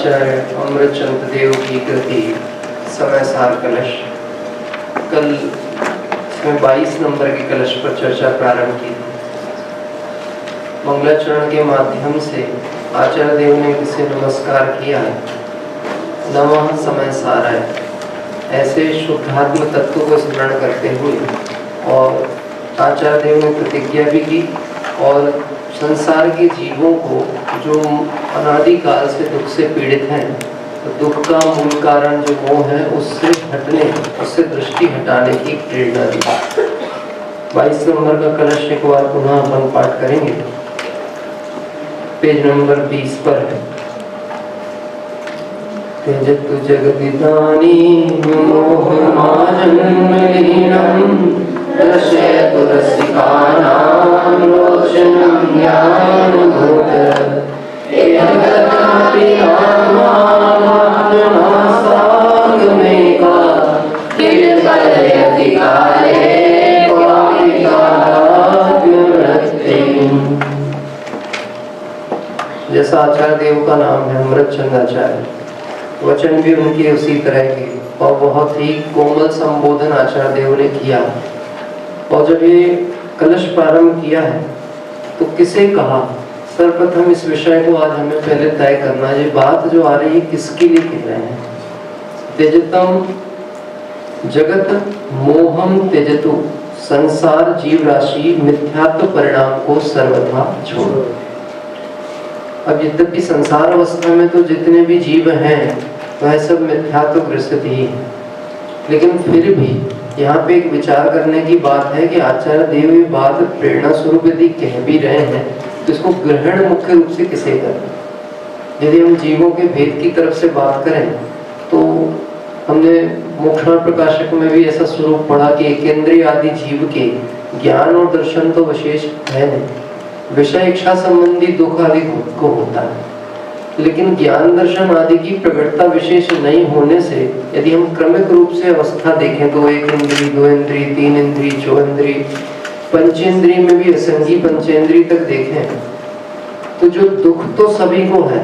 आचार्य अमृतचंद देव की कृति समय सार कलश। कल इसमें 22 नंबर के कलश पर चर्चा प्रारंभ की थी। मंगलाचरण के माध्यम से आचार्य देव ने इसे नमस्कार किया है, नमः समय साराय, ऐसे शुद्धात्म तत्व को स्मरण करते हुए, और आचार्य देव ने प्रतिज्ञा भी की और संसार के जीवों को जो अनादिकाल से दुख से पीड़ित हैं, तो दुख का मूल कारण जो मोह है उससे हटने, उससे दृष्टि हटाने की प्रेरणा दी। 22 नंबर का कलश एक बार पुनः अपन पाठ करेंगे। पेज नंबर 20 पर है। त्यजतु जगदिदानी मोहमाजन्मलीनं दर्शयतु रसिकानां रोचनं ज्ञानभूत एतदपि आत्मानासागमेका किलकलयति काले क्वापि कालाग्निवृत्ते। जैसा आचार्य देव का नाम है अमृतचंद आचार्य, वचन भी उनके उसी तरह के और बहुत ही कोमल संबोधन आचार्य देव ने किया। और जब ये कलश प्रारंभ किया है तो किसे कहा, सर्वप्रथम इस विषय को आज हमें पहले तय करना है। ये बात जो आ रही है किसके लिए कह रहे हैं। त्यजतम जगत मोहम त्यजतु, संसार जीव राशि मिथ्यात्व परिणाम को सर्वथा छोड़ो। अब यद्यपि संसार अवस्था में तो जितने भी जीव हैं वह सब मिथ्यात्व ग्रसित ही है, लेकिन फिर भी यहाँ पे एक विचार करने की बात है कि आचार्य देव ये बात प्रेरणा स्वरूप यदि कह भी रहे हैं तो इसको ग्रहण मुख्य रूप से किसे करें। यदि हम जीवों के भेद की तरफ से बात करें तो हमने मोक्षण प्रकाशक में भी ऐसा स्वरूप पढ़ा कि एकेंद्रिय आदि जीव के ज्ञान और दर्शन तो विशेष है नहीं, विषय इच्छा संबंधी दुख आदि को होता है, लेकिन ज्ञान दर्शन आदि की प्रकटता विशेष नहीं होने से यदि हम क्रमिक रूप से अवस्था देखें तो एक इंद्री, दो इंद्री, तीन इंद्री, चौंद्री, पंचेंद्री में भी असंगी पंचेंद्री तक देखें तो जो दुख तो सभी को है,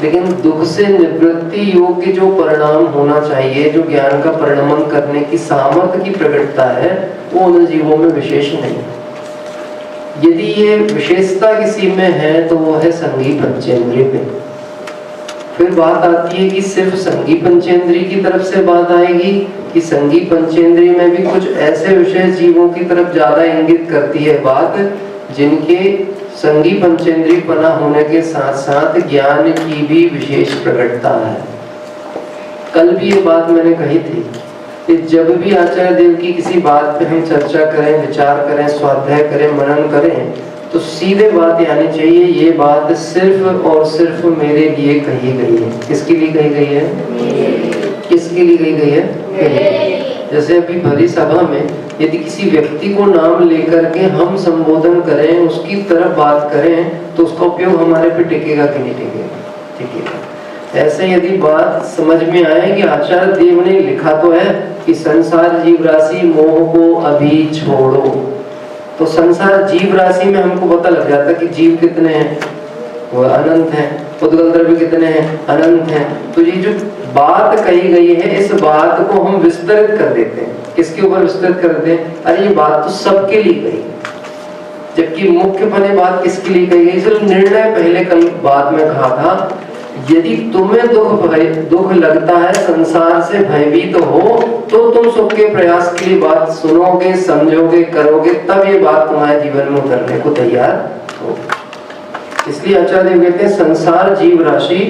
लेकिन दुख से निवृत्ति योग्य जो परिणाम होना चाहिए, जो ज्ञान का परिणमन करने की सामर्थ्य की प्रकटता है, वो उन जीवों में विशेष नहीं है। यदि ये विशेषता किसी में है तो वो है संगी पंचेंद्रिय पे। फिर बात आती है कि सिर्फ संगी पंचेंद्रिय की तरफ से बात आएगी कि संगी पंचेंद्रिय में भी कुछ ऐसे विषय जीवों की तरफ ज्यादा इंगित करती है बात, जिनके संगी पंचेंद्रिय पना होने के साथ साथ ज्ञान की भी विशेष प्रकटता है। कल भी ये बात मैंने कही थी कि जब भी आचार्य देव की किसी बात पे हम चर्चा करें, विचार करें, स्वाध्याय करें, मनन करें, तो सीधे बात आनी चाहिए ये बात सिर्फ और सिर्फ मेरे लिए कही गई है। किसके लिए कही गई है? किसके लिए कही गई है? जैसे अभी भरी सभा में यदि किसी व्यक्ति को नाम लेकर के हम संबोधन करें, उसकी तरफ बात करें, तो उसका उपयोग हमारे पे टिकेगा कि नहीं टिकेगा? टिकेगा। ऐसे यदि बात समझ में आए कि आचार्य देव ने लिखा तो है कि संसार जीव राशि मोह को अभी छोड़ो, तो संसार जीव राशि में हमको पता लग जाता कि जीव कितने हैं, वो अनंत हैं। उद्गल द्रव्य कितने हैं? अनंत हैं। तो ये जो बात कही गई है, इस बात को हम विस्तृत कर देते हैं। किसके ऊपर विस्तृत कर देते हैं? अरे ये बात तो सबके लिए कही, जबकि मुख्य बने बात किसके लिए कही गई। इसलिए निर्णय पहले कल बात में कहा था, यदि तुम्हें दुख लगता है, संसार से भयभीत हो, तो तुम सुख के प्रयास के लिए बात सुनोगे, समझोगे, करोगे, तब ये बात तुम्हारे जीवन में उतरने को तैयार हो। इसलिए आचार्य देव कहते हैं संसार जीव राशि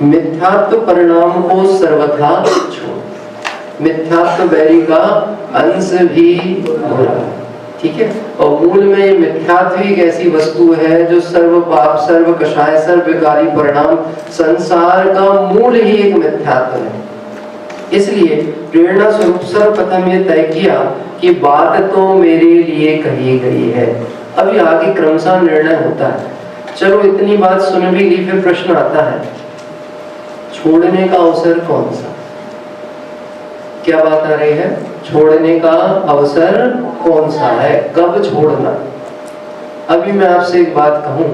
मिथ्यात्व परिणाम को सर्वथा छोड़ो। मिथ्यात्व बैरी का अंश भी बुरा, ठीक है। और मूल में ये मिथ्यात्व एक ऐसी वस्तु है जो सर्व पाप, सर्व कषाय, सर्व विकारी परिणाम, संसार का मूल ही एक मिथ्यात्व है। इसलिए प्रेरणा स्वरूप सर्वप्रथम ये तय किया कि बात तो मेरे लिए कही गई है। अभी आगे क्रमशः निर्णय होता है। चलो इतनी बात सुन भी ली, फिर प्रश्न आता है छोड़ने का अवसर कौन सा? क्या बात आ रही है? छोड़ने का अवसर कौन सा है, कब छोड़ना? अभी मैं आपसे एक बात कहूं,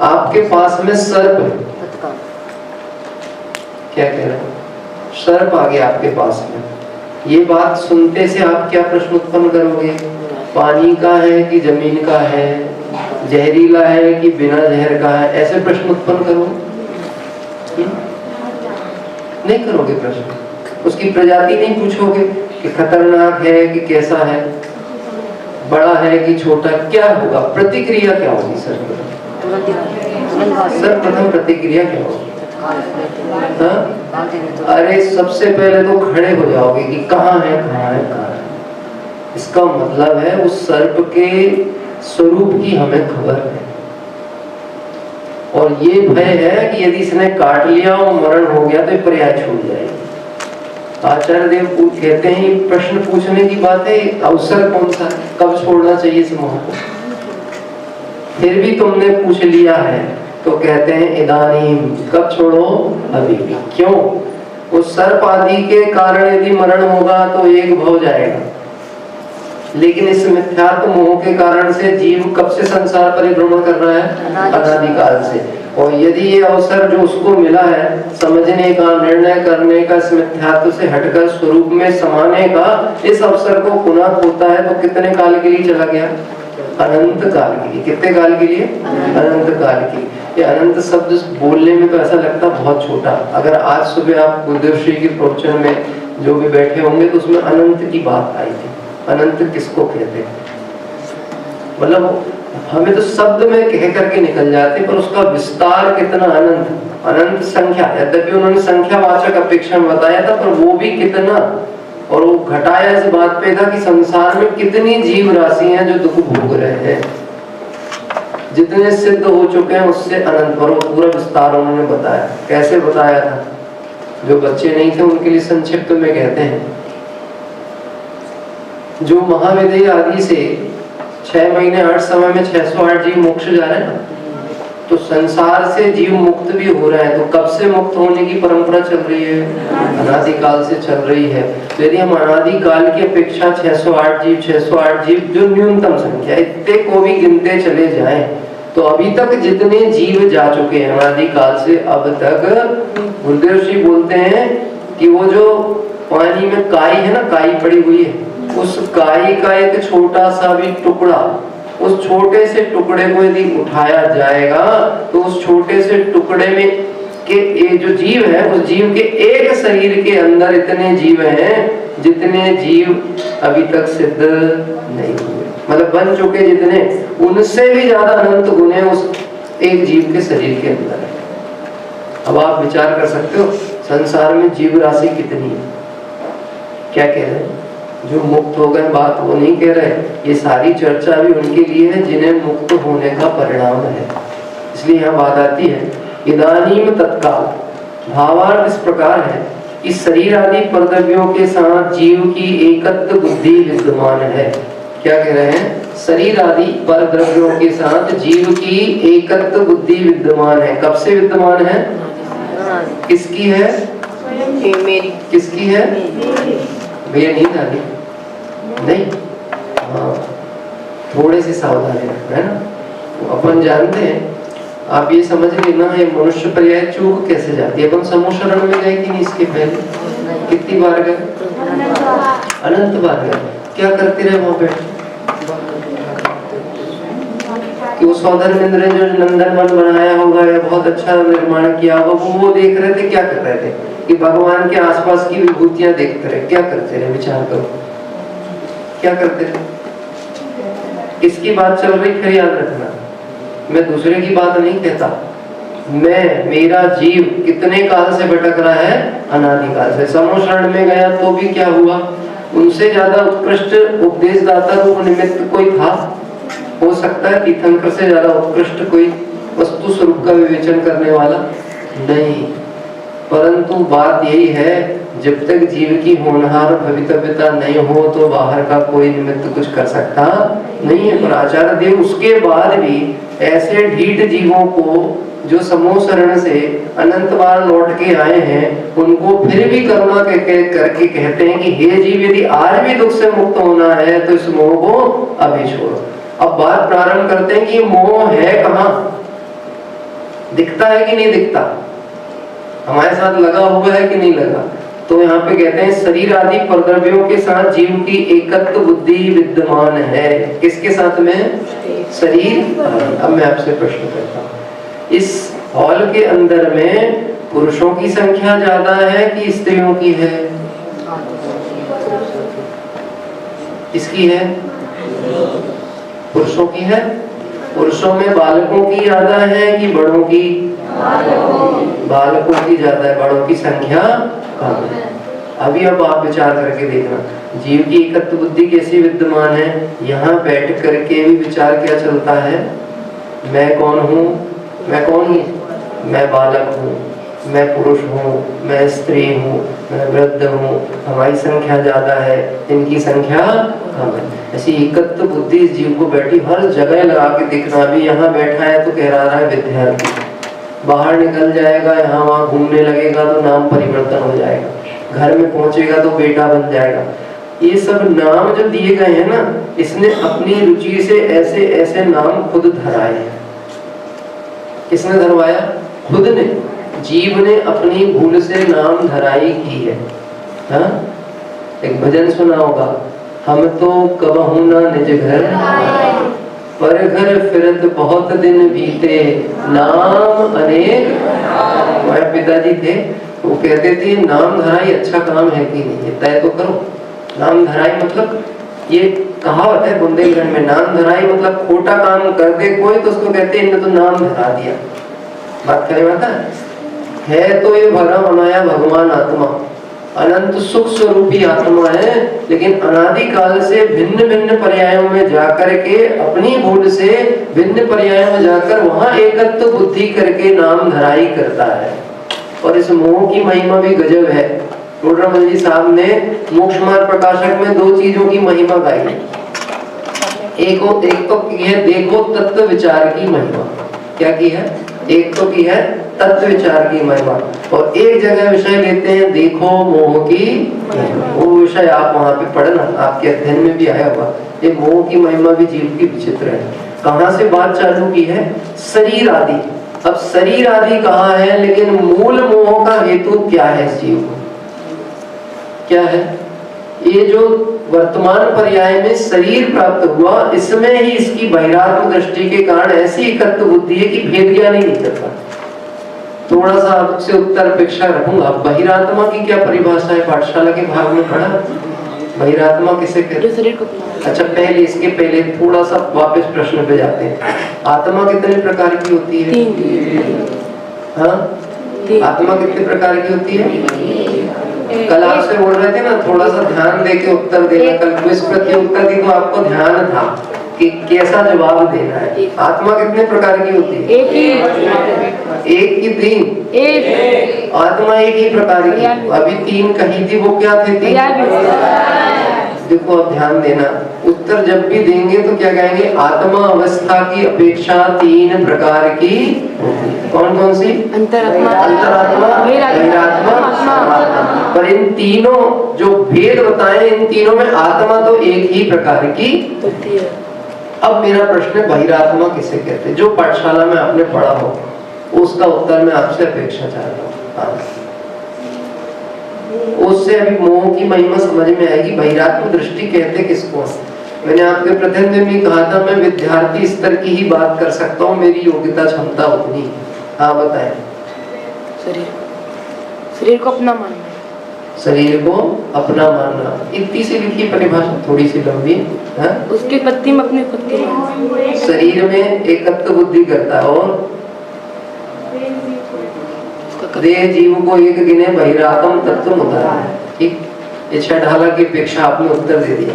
आपके पास में सर्प है, क्या कह रहे हैं? सर्प आ गया आपके पास में, ये बात सुनते से आप क्या प्रश्न उत्पन्न करोगे? पानी का है कि जमीन का है, जहरीला है कि बिना जहर का है, ऐसे प्रश्न उत्पन्न करोगे? नहीं करोगे प्रश्न। उसकी प्रजाति नहीं पूछोगे कि खतरनाक है कि कैसा है, बड़ा है कि छोटा, क्या होगा? प्रतिक्रिया क्या होगी सर? सर्वप्रथम प्रतिक्रिया क्या होगी? अरे सबसे पहले तो खड़े हो जाओगे कि कहाँ है, कहाँ है, कहाँ है। इसका मतलब है उस सर्प के स्वरूप की हमें खबर है, और ये भय है कि यदि इसने काट लिया और मरण हो गया तो पर्याय छूट जाएगी। आचार्य देव कहते हैं प्रश्न पूछने की बात है, अवसर कौन सा, कब छोड़ना चाहिए इस मोह को? फिर भी तुमने पूछ लिया है तो कहते हैं इदानीम, कब छोड़ो? अभी भी। क्यों? उस सर्प आदि के कारण यदि मरण होगा तो एक भव जाएगा, लेकिन इस मिथ्यात्व मोह के कारण से जीव कब से संसार परिभ्रमण कर रहा है? अनादिकाल से। और यदि ये अवसर जो उसको मिला है समझने का, निर्णय करने का, इस मिथ्यात्व से हटकर स्वरूप में समाने का, इस अवसर को पुनः खोता है तो कितने काल के लिए चला गया? अनंत काल के लिए। कितने काल के लिए? अनंत काल के लिए। ये अनंत शब्द बोलने में तो ऐसा लगता बहुत छोटा, अगर आज सुबह आप गुरुदेव श्री के प्रवचन में जो भी बैठे होंगे तो उसमें अनंत की बात आई थी। अनंत किसको कहते हैं? मतलब हमें तो शब्द में कह करके निकल जाते, पर उसका विस्तार कितना अनंत, अनंत संख्या। यद्यपि उन्होंने संख्यावाचक अपेक्षा में बताया था, पर वो भी कितना, और वो घटाया इस बात पे था कि संसार में कितनी जीव राशि हैं जो दुख भोग रहे हैं, जितने सिद्ध हो चुके हैं उससे अनंत। पर वो पूरा विस्तार उन्होंने बताया। कैसे बताया था? जो बच्चे नहीं थे उनके लिए संक्षिप्त में कहते हैं, जो महाविद्या आदि से 6 महीने 8 समय में 608 जीव मोक्ष जा रहे हैं ना, तो संसार से जीव मुक्त भी हो रहे हैं। तो कब से मुक्त होने की परंपरा चल रही है? अनादिकाल से चल रही है। तो यदि हम अनादिकाल की अपेक्षा 608 जीव जो न्यूनतम संख्या, इतने को भी गिनते चले जाएं तो अभी तक जितने जीव जा चुके हैं अनादिकाल से अब तक, गुरुदेव जी बोलते हैं कि वो जो पानी में काई है ना, काई पड़ी हुई है, उस काई का एक छोटा सा भी टुकड़ा, उस छोटे से टुकड़े को यदि उठाया जाएगा तो उस छोटे से टुकड़े में के ये जो जीव है, उस जीव के एक शरीर के अंदर इतने जीव हैं जितने जीव अभी तक सिद्ध नहीं हुए, मतलब बन चुके जितने, उनसे भी ज्यादा अनंत गुण उस एक जीव के शरीर के अंदर है। अब आप विचार कर सकते हो संसार में जीव राशि कितनी है। क्या कह रहे हैं? जो मुक्त हो गए, बात वो नहीं कह रहे, ये सारी चर्चा भी उनके लिए है जिन्हें मुक्त होने का परिणाम है। इसलिए यहाँ बात आती है इदानीम तत्काल। भावार्थ इस प्रकार है कि शरीर आदि परद्रव्यों के साथ जीव की एकत्व बुद्धि विद्यमान है। क्या कह रहे हैं? शरीर आदि परद्रव्यों के साथ जीव की एकत्व बुद्धि विद्यमान है। कब से विद्यमान है? किसकी है? मेरी। किसकी है? भैया नहीं डाली नहीं, हाँ थोड़े से सावधान है ना। तो अपन जानते हैं, आप ये समझ लेना, ये मनुष्य पर्याय चूक कैसे जाती है। अपन समूह शरण में गए कि नहीं इसके पहले? कितनी बार गए? अनंत बार गए। क्या करते रहे वहां पे? कि वो सौधर्मेंद्र ने जो नंदनवन बनाया होगा या बहुत अच्छा निर्माण किया होगा, वो देख रहे थे। क्या कर रहे थे? कि भगवान के आसपास की विभूतियां देखते रहे। क्या करते रहे? विचार करो, क्या करते रहे? किसकी बात चल रही? फिर याद रखना, मैं दूसरे की बात नहीं कहता। मेरा जीव कितने काल से भटक रहा है? अनादिकाल से। समूह शरण में गया तो भी क्या हुआ? उनसे ज्यादा उत्कृष्ट उपदेशदाता रूप निमित्त कोई था? हो सकता है तीर्थंकर से ज्यादा उत्कृष्ट कोई वस्तु स्वरूप का विवेचन करने वाला? नहीं। परंतु बात यही है, जब तक जीव की होनहार भवितव्यता नहीं हो तो बाहर का कोई निमित्त कुछ कर सकता नहीं है। पर आचार्य देव उसके बाद भी ऐसे ढीठ जीवों को जो समूह शरण से अनंत बार लौट के आए हैं, उनको फिर भी करुणा करके कहते हैं कि हे जीव, यदि आज भी दुख से मुक्त होना है तो इस मोह को अभी छोड़ो। अब बात प्रारंभ करते हैं कि मोह है कहाँ? दिखता है कि नहीं दिखता? हमारे साथ लगा हुआ है कि नहीं लगा। तो यहाँ पे कहते हैं शरीर आदि परद्रव्यों के साथ जीव की एकत्व बुद्धि विद्यमान है। किसके साथ में? शरीर। अब मैं आपसे प्रश्न करता हूँ, इस हॉल के अंदर में पुरुषों की संख्या ज्यादा है कि स्त्रियों की है? किसकी है? पुरुषों की है। पुरुषों में बालकों की ज्यादा है कि बड़ों की? बालकों की ज्यादा है, बड़ों की संख्या कम है। अभी अब आप विचार करके देखना, जीव की एकत्व बुद्धि कैसी विद्यमान है। यहाँ बैठ करके भी विचार क्या चलता है, मैं कौन हूँ, मैं कौन हूँ, मैं बालक हूँ, मैं पुरुष हूँ, मैं स्त्री हूँ, मैं वृद्ध हूँ, हमारी संख्या ज्यादा है, इनकी संख्या कम है। ऐसी एकत्व बुद्धि इस जीव को बैठी हर जगह लगा के देखना। अभी यहाँ बैठा है तो कह रहा है विद्यार्थी, बाहर निकल जाएगा, यहाँ वहाँ घूमने लगेगा तो नाम परिवर्तन हो जाएगा, घर में पहुंचेगा तो बेटा बन जाएगा। ये सब नाम जो दिए गए हैं ना, इसने अपनी रुचि से ऐसे ऐसे नाम खुद धराए हैं। किसने धरवाया? खुद ने। जीव ने अपनी भूल से नाम धराई की है। हाँ? एक भजन सुना होगा, हम तो कबहू ना निज घर, पर घर फिरत बहुत दिन बीते, नाम अनेक। हमारे पिताजी थे, वो कहते थे नाम धराई अच्छा काम है कि नहीं, तय तो करो। नाम धराई मतलब, ये कहावत है बुंदेलखंड में, नाम धराई मतलब खोटा काम कर दे कोई तो उसको कहते हैं इन्हें तो नाम धरा दिया। बात करें माता है तो ये भरा बनाया भगवान आत्मा, अनंत सुख स्वरूपी आत्मा है, लेकिन अनादिकाल से भिन्न भिन्न पर्यायों में जाकर के अपनी भूल से भिन्न पर्यायों में जाकर वहां एकत्व बुद्धि करके नाम धराई करता है। और इस मोह की महिमा भी गजब है। टोडरमल जी साहब ने मोक्ष मार्ग प्रकाशक में दो चीजों की महिमा गाई है। एक तो की है देखो तत्व विचार की महिमा। क्या की है? एक तो की है तत्व विचार की महिमा, और एक जगह विषय लेते हैं देखो मोह की। वो विषय आप वहां पे पढ़ना, आपके अध्ययन में भी आया हुआ। ये मोह की महिमा भी जीव की विचित्र है। कहां से बात चालू की है? शरीर आदि। अब शरीर आदि कहाँ है, लेकिन मूल मोह का हेतु क्या है इस जीव को? क्या है? ये जो वर्तमान पर्याय में शरीर प्राप्त हुआ, इसमें ही इसकी बहिरात्म दृष्टि के कारण ऐसी एकत्व बुद्धि है कि भेद ज्ञान ही नहीं करता। थोड़ा सा आपसे उत्तर अपेक्षा रखूंगा। बहिरात्मा की क्या परिभाषा है? पाठशाला के भाग में पढ़ा बहिरात्मा किसे कहते हैं? अच्छा, पहले इसके पहले थोड़ा सा वापस प्रश्न पे जाते हैं। आत्मा कितने प्रकार की होती है? हाँ, आत्मा कितने प्रकार की होती है? कल आपसे बोल रहे थे ना, थोड़ा सा ध्यान देके उत्तर देना। कल क्विज प्रतियोगिता थी तो आपको ध्यान था कि कैसा जवाब देना है। आत्मा कितने प्रकार की होती है? एक की तीन? एक आत्मा एक ही प्रकार की। अभी तीन कही थी, वो क्या थे? तीन। देखो अब ध्यान देना, उत्तर जब भी देंगे तो क्या कहेंगे? आत्मा अवस्था की अपेक्षा तीन प्रकार की होती है। कौन कौन सी? अंतरात्मा, बहिरात्मा। पर इन तीनों जो भेद बताए, इन तीनों में आत्मा तो एक ही प्रकार की होती है। अब मेरा प्रश्न है, बहिरात्मा किसे कहते हैं? जो पाठशाला में आपने पढ़ा हो उसका उत्तर मैं आपसे अपेक्षा चाहता हूँ। उससे अभी मोह की महिमा समझ में आएगी। बहिरात्म दृष्टि कहते किसको? मैंने आपके प्रथम दिन भी कहा था, मैं विद्यार्थी स्तर की ही बात कर सकता हूँ, मेरी योग्यता क्षमता उतनी। हाँ बताएं। शरीर को अपना मानना। शरीर को अपना मानना, इतनी सी लिखी परिभाषा, थोड़ी सी लंबी है। उसकी पत्ती में अपनी पत्ती। शरीर में एकत्व बुद्धि करता है और देह जीव को एक गिने बहिरात्म तत्व होता है। ठीक, ये छठाला की अपेक्षा आपने उत्तर दे दिया।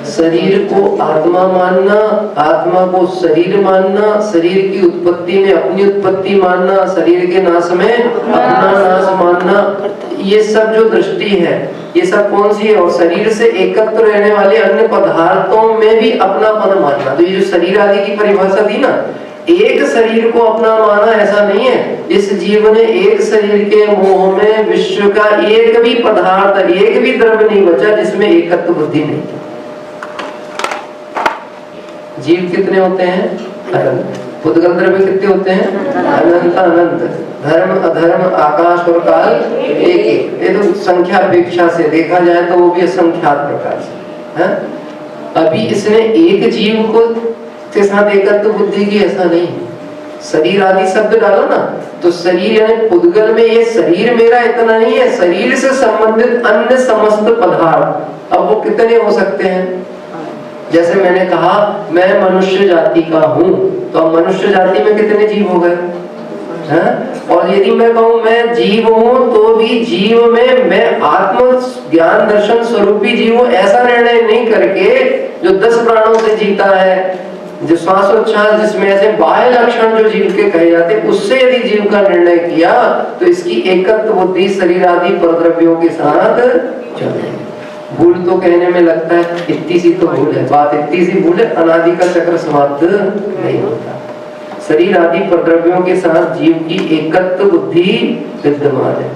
शरीर को आत्मा मानना, आत्मा को शरीर मानना, शरीर की उत्पत्ति में अपनी उत्पत्ति मानना, शरीर के नाश में अपना नाश मानना, ये सब जो दृष्टि है ये सब कौन सी है? और शरीर से एकत्र रहने वाले अन्य पदार्थों में भी अपनापन मानना। तो ये जो शरीर आदि की परिभाषा दी ना, एक शरीर को अपना माना ऐसा नहीं है। इस जीव ने एक शरीर के मोह में विश्व का एक भी पदार्थ, एक भी द्रव्य नहीं बचा जिसमें एकत्व बुद्धि नहीं। जीव कितने होते हैं? अनंत। पुद्गल द्रव्य कितने होते हैं? अनंत अनंत। धर्म अधर्म आकाश और काल एक एक। ये तो संख्या अपेक्षा से देखा जाए तो वो भी असंख्यात प्रकार से है। अभी इसने एक जीव को के साथ एकत्व बुद्धि की, ऐसा नहीं। शरीर आदि शब्द डालो ना तो शरीर यानी पुद्गल में ये शरीर मेरा इतना नहीं है, शरीर से संबंधित अन्य समस्त पदार्थ। अब वो कितने हो सकते हैं? जैसे मैंने कहा मैं मनुष्य जाति का हूं, तो मनुष्य जाति में कितने जीव हो गए? और यदि मैं कहूं मैं जीव हूं तो भी जीव में मैं आत्म ज्ञान दर्शन स्वरूपी जीव हूं, ऐसा निर्णय नहीं करके जो 10 प्राणों से जीता है, जो श्वासोच्छ्वास जिसमें ऐसे बाह्य लक्षण जो जीव के कहे जाते हैं, उससे यदि जीव का निर्णय किया तो इसकी एकत्व बुद्धि शरीर आदि परद्रव्यों के साथ चलेगी। भूल तो कहने में लगता है इतनी सी तो भूल है, बात इतनी सी भूल है, अनादि का चक्र समाप्त नहीं होता। शरीर आदि परद्रव्यों के साथ जीव की एकत्व बुद्धि विद्यमान है।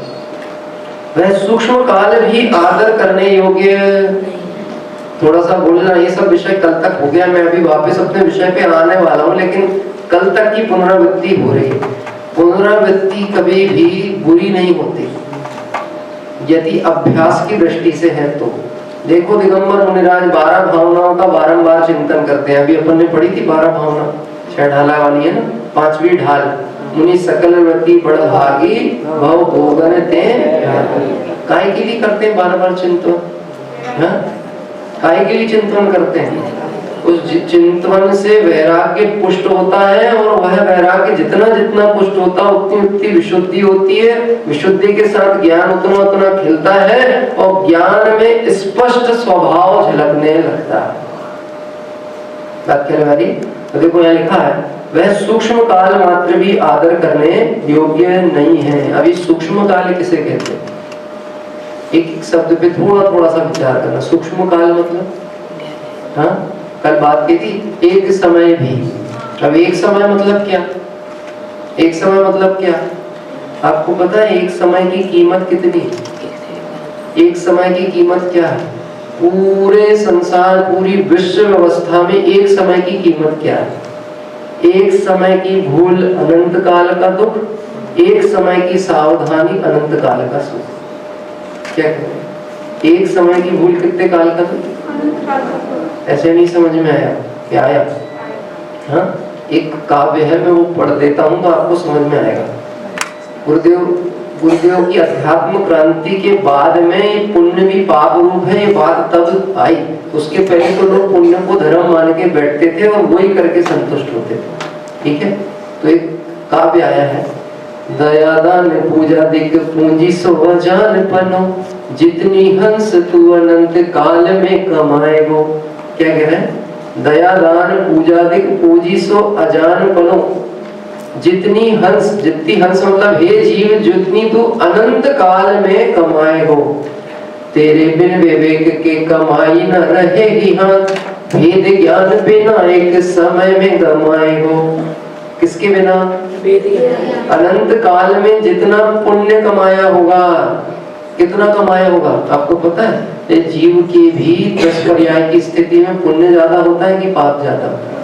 वह सूक्ष्म काल भी आदर करने योग्य। थोड़ा सा बोलना, ये सब विषय कल तक हो गया, मैं अभी वापस अपने विषय पे आने वाला हूँ, लेकिन कल तक की पुनरावृत्ति हो रही है। पुनरावृत्ति कभी भी बुरी नहीं होती यदि अभ्यास की दृष्टि से है तो। देखो दिगंबर मुनिराज 12 भावनाओं का बारंबार चिंतन करते हैं। अभी अपन ने पढ़ी थी 12 भावना, 6 ढाला वाली है ना, 5वीं ढाल। मुनि सकल वृत्ति बड़ भागी भव भोगन ते काहे के लिए करते हैं बार-बार चिंतन? काहे के लिए चिंतन करते हैं? उस चिंतन से वैराग्य पुष्ट होता है, और वह वैराग्य जितना जितना पुष्ट होता है उतनी उतनी विशुद्धि होती है। विशुद्धि के साथ ज्ञान उतना उतना खिलता है, और ज्ञान में स्पष्ट स्वभाव झलकने लगता है। बात क्या लगा रही? तो देखो यहाँ लिखा है वह सूक्ष्म काल मात्र भी आदर करने योग्य नहीं है। अभी सूक्ष्म काल किसे कहते हैं? एक एक शब्द पे थोड़ा थोड़ा सा विचार करना। सूक्ष्म काल मतलब, हाँ कल बात की थी एक समय भी। अब एक समय मतलब क्या? एक समय मतलब क्या आपको पता है? एक समय की कीमत कितनी? एक समय की कीमत क्या है? पूरे संसार, पूरी विश्व व्यवस्था में एक समय की कीमत क्या है? एक समय की भूल अनंत काल का दुख, एक समय की सावधानी अनंत काल का सुख। क्या कहते? एक समय की भूल कितने काल का दुख? ऐसे नहीं समझ में आया? क्या आया? हाँ, एक काव्य है, मैं वो पढ़ देता हूँ तो आपको समझ में आएगा। गुरुदेव की अध्यात्म क्रांति के बाद में ये पुण्य भी पाप रूप है, ये बात तब आई। उसके पहले तो लोग पुण्य को धर्म मान के बैठते थे और वही करके संतुष्ट होते थे। ठीक है, तो एक काव्य आया है, दयादान पूजा दिक पूंजी सो अजान पनो, जितनी हंस तू अनंत काल में कमाएगो। क्या कह रहे हैं? दयादान पूजा दिक पूंजी सो अजान पनो, जितनी हंस, जितनी हंस मतलब हे जीव जितनी तू अनंत काल में कमाएगो, तेरे बिन विवेक के कमाई न रहेगी हाथ, भेद ज्ञान बिना एक समय में गमाएगो। किसके बिना? अनंत काल में जितना पुण्य कमाया होगा, कितना कमाया होगा आपको पता है? ये जीव की भी 10 पर्याय की स्थिति में पुण्य ज्यादा होता है कि पाप ज्यादा होता है?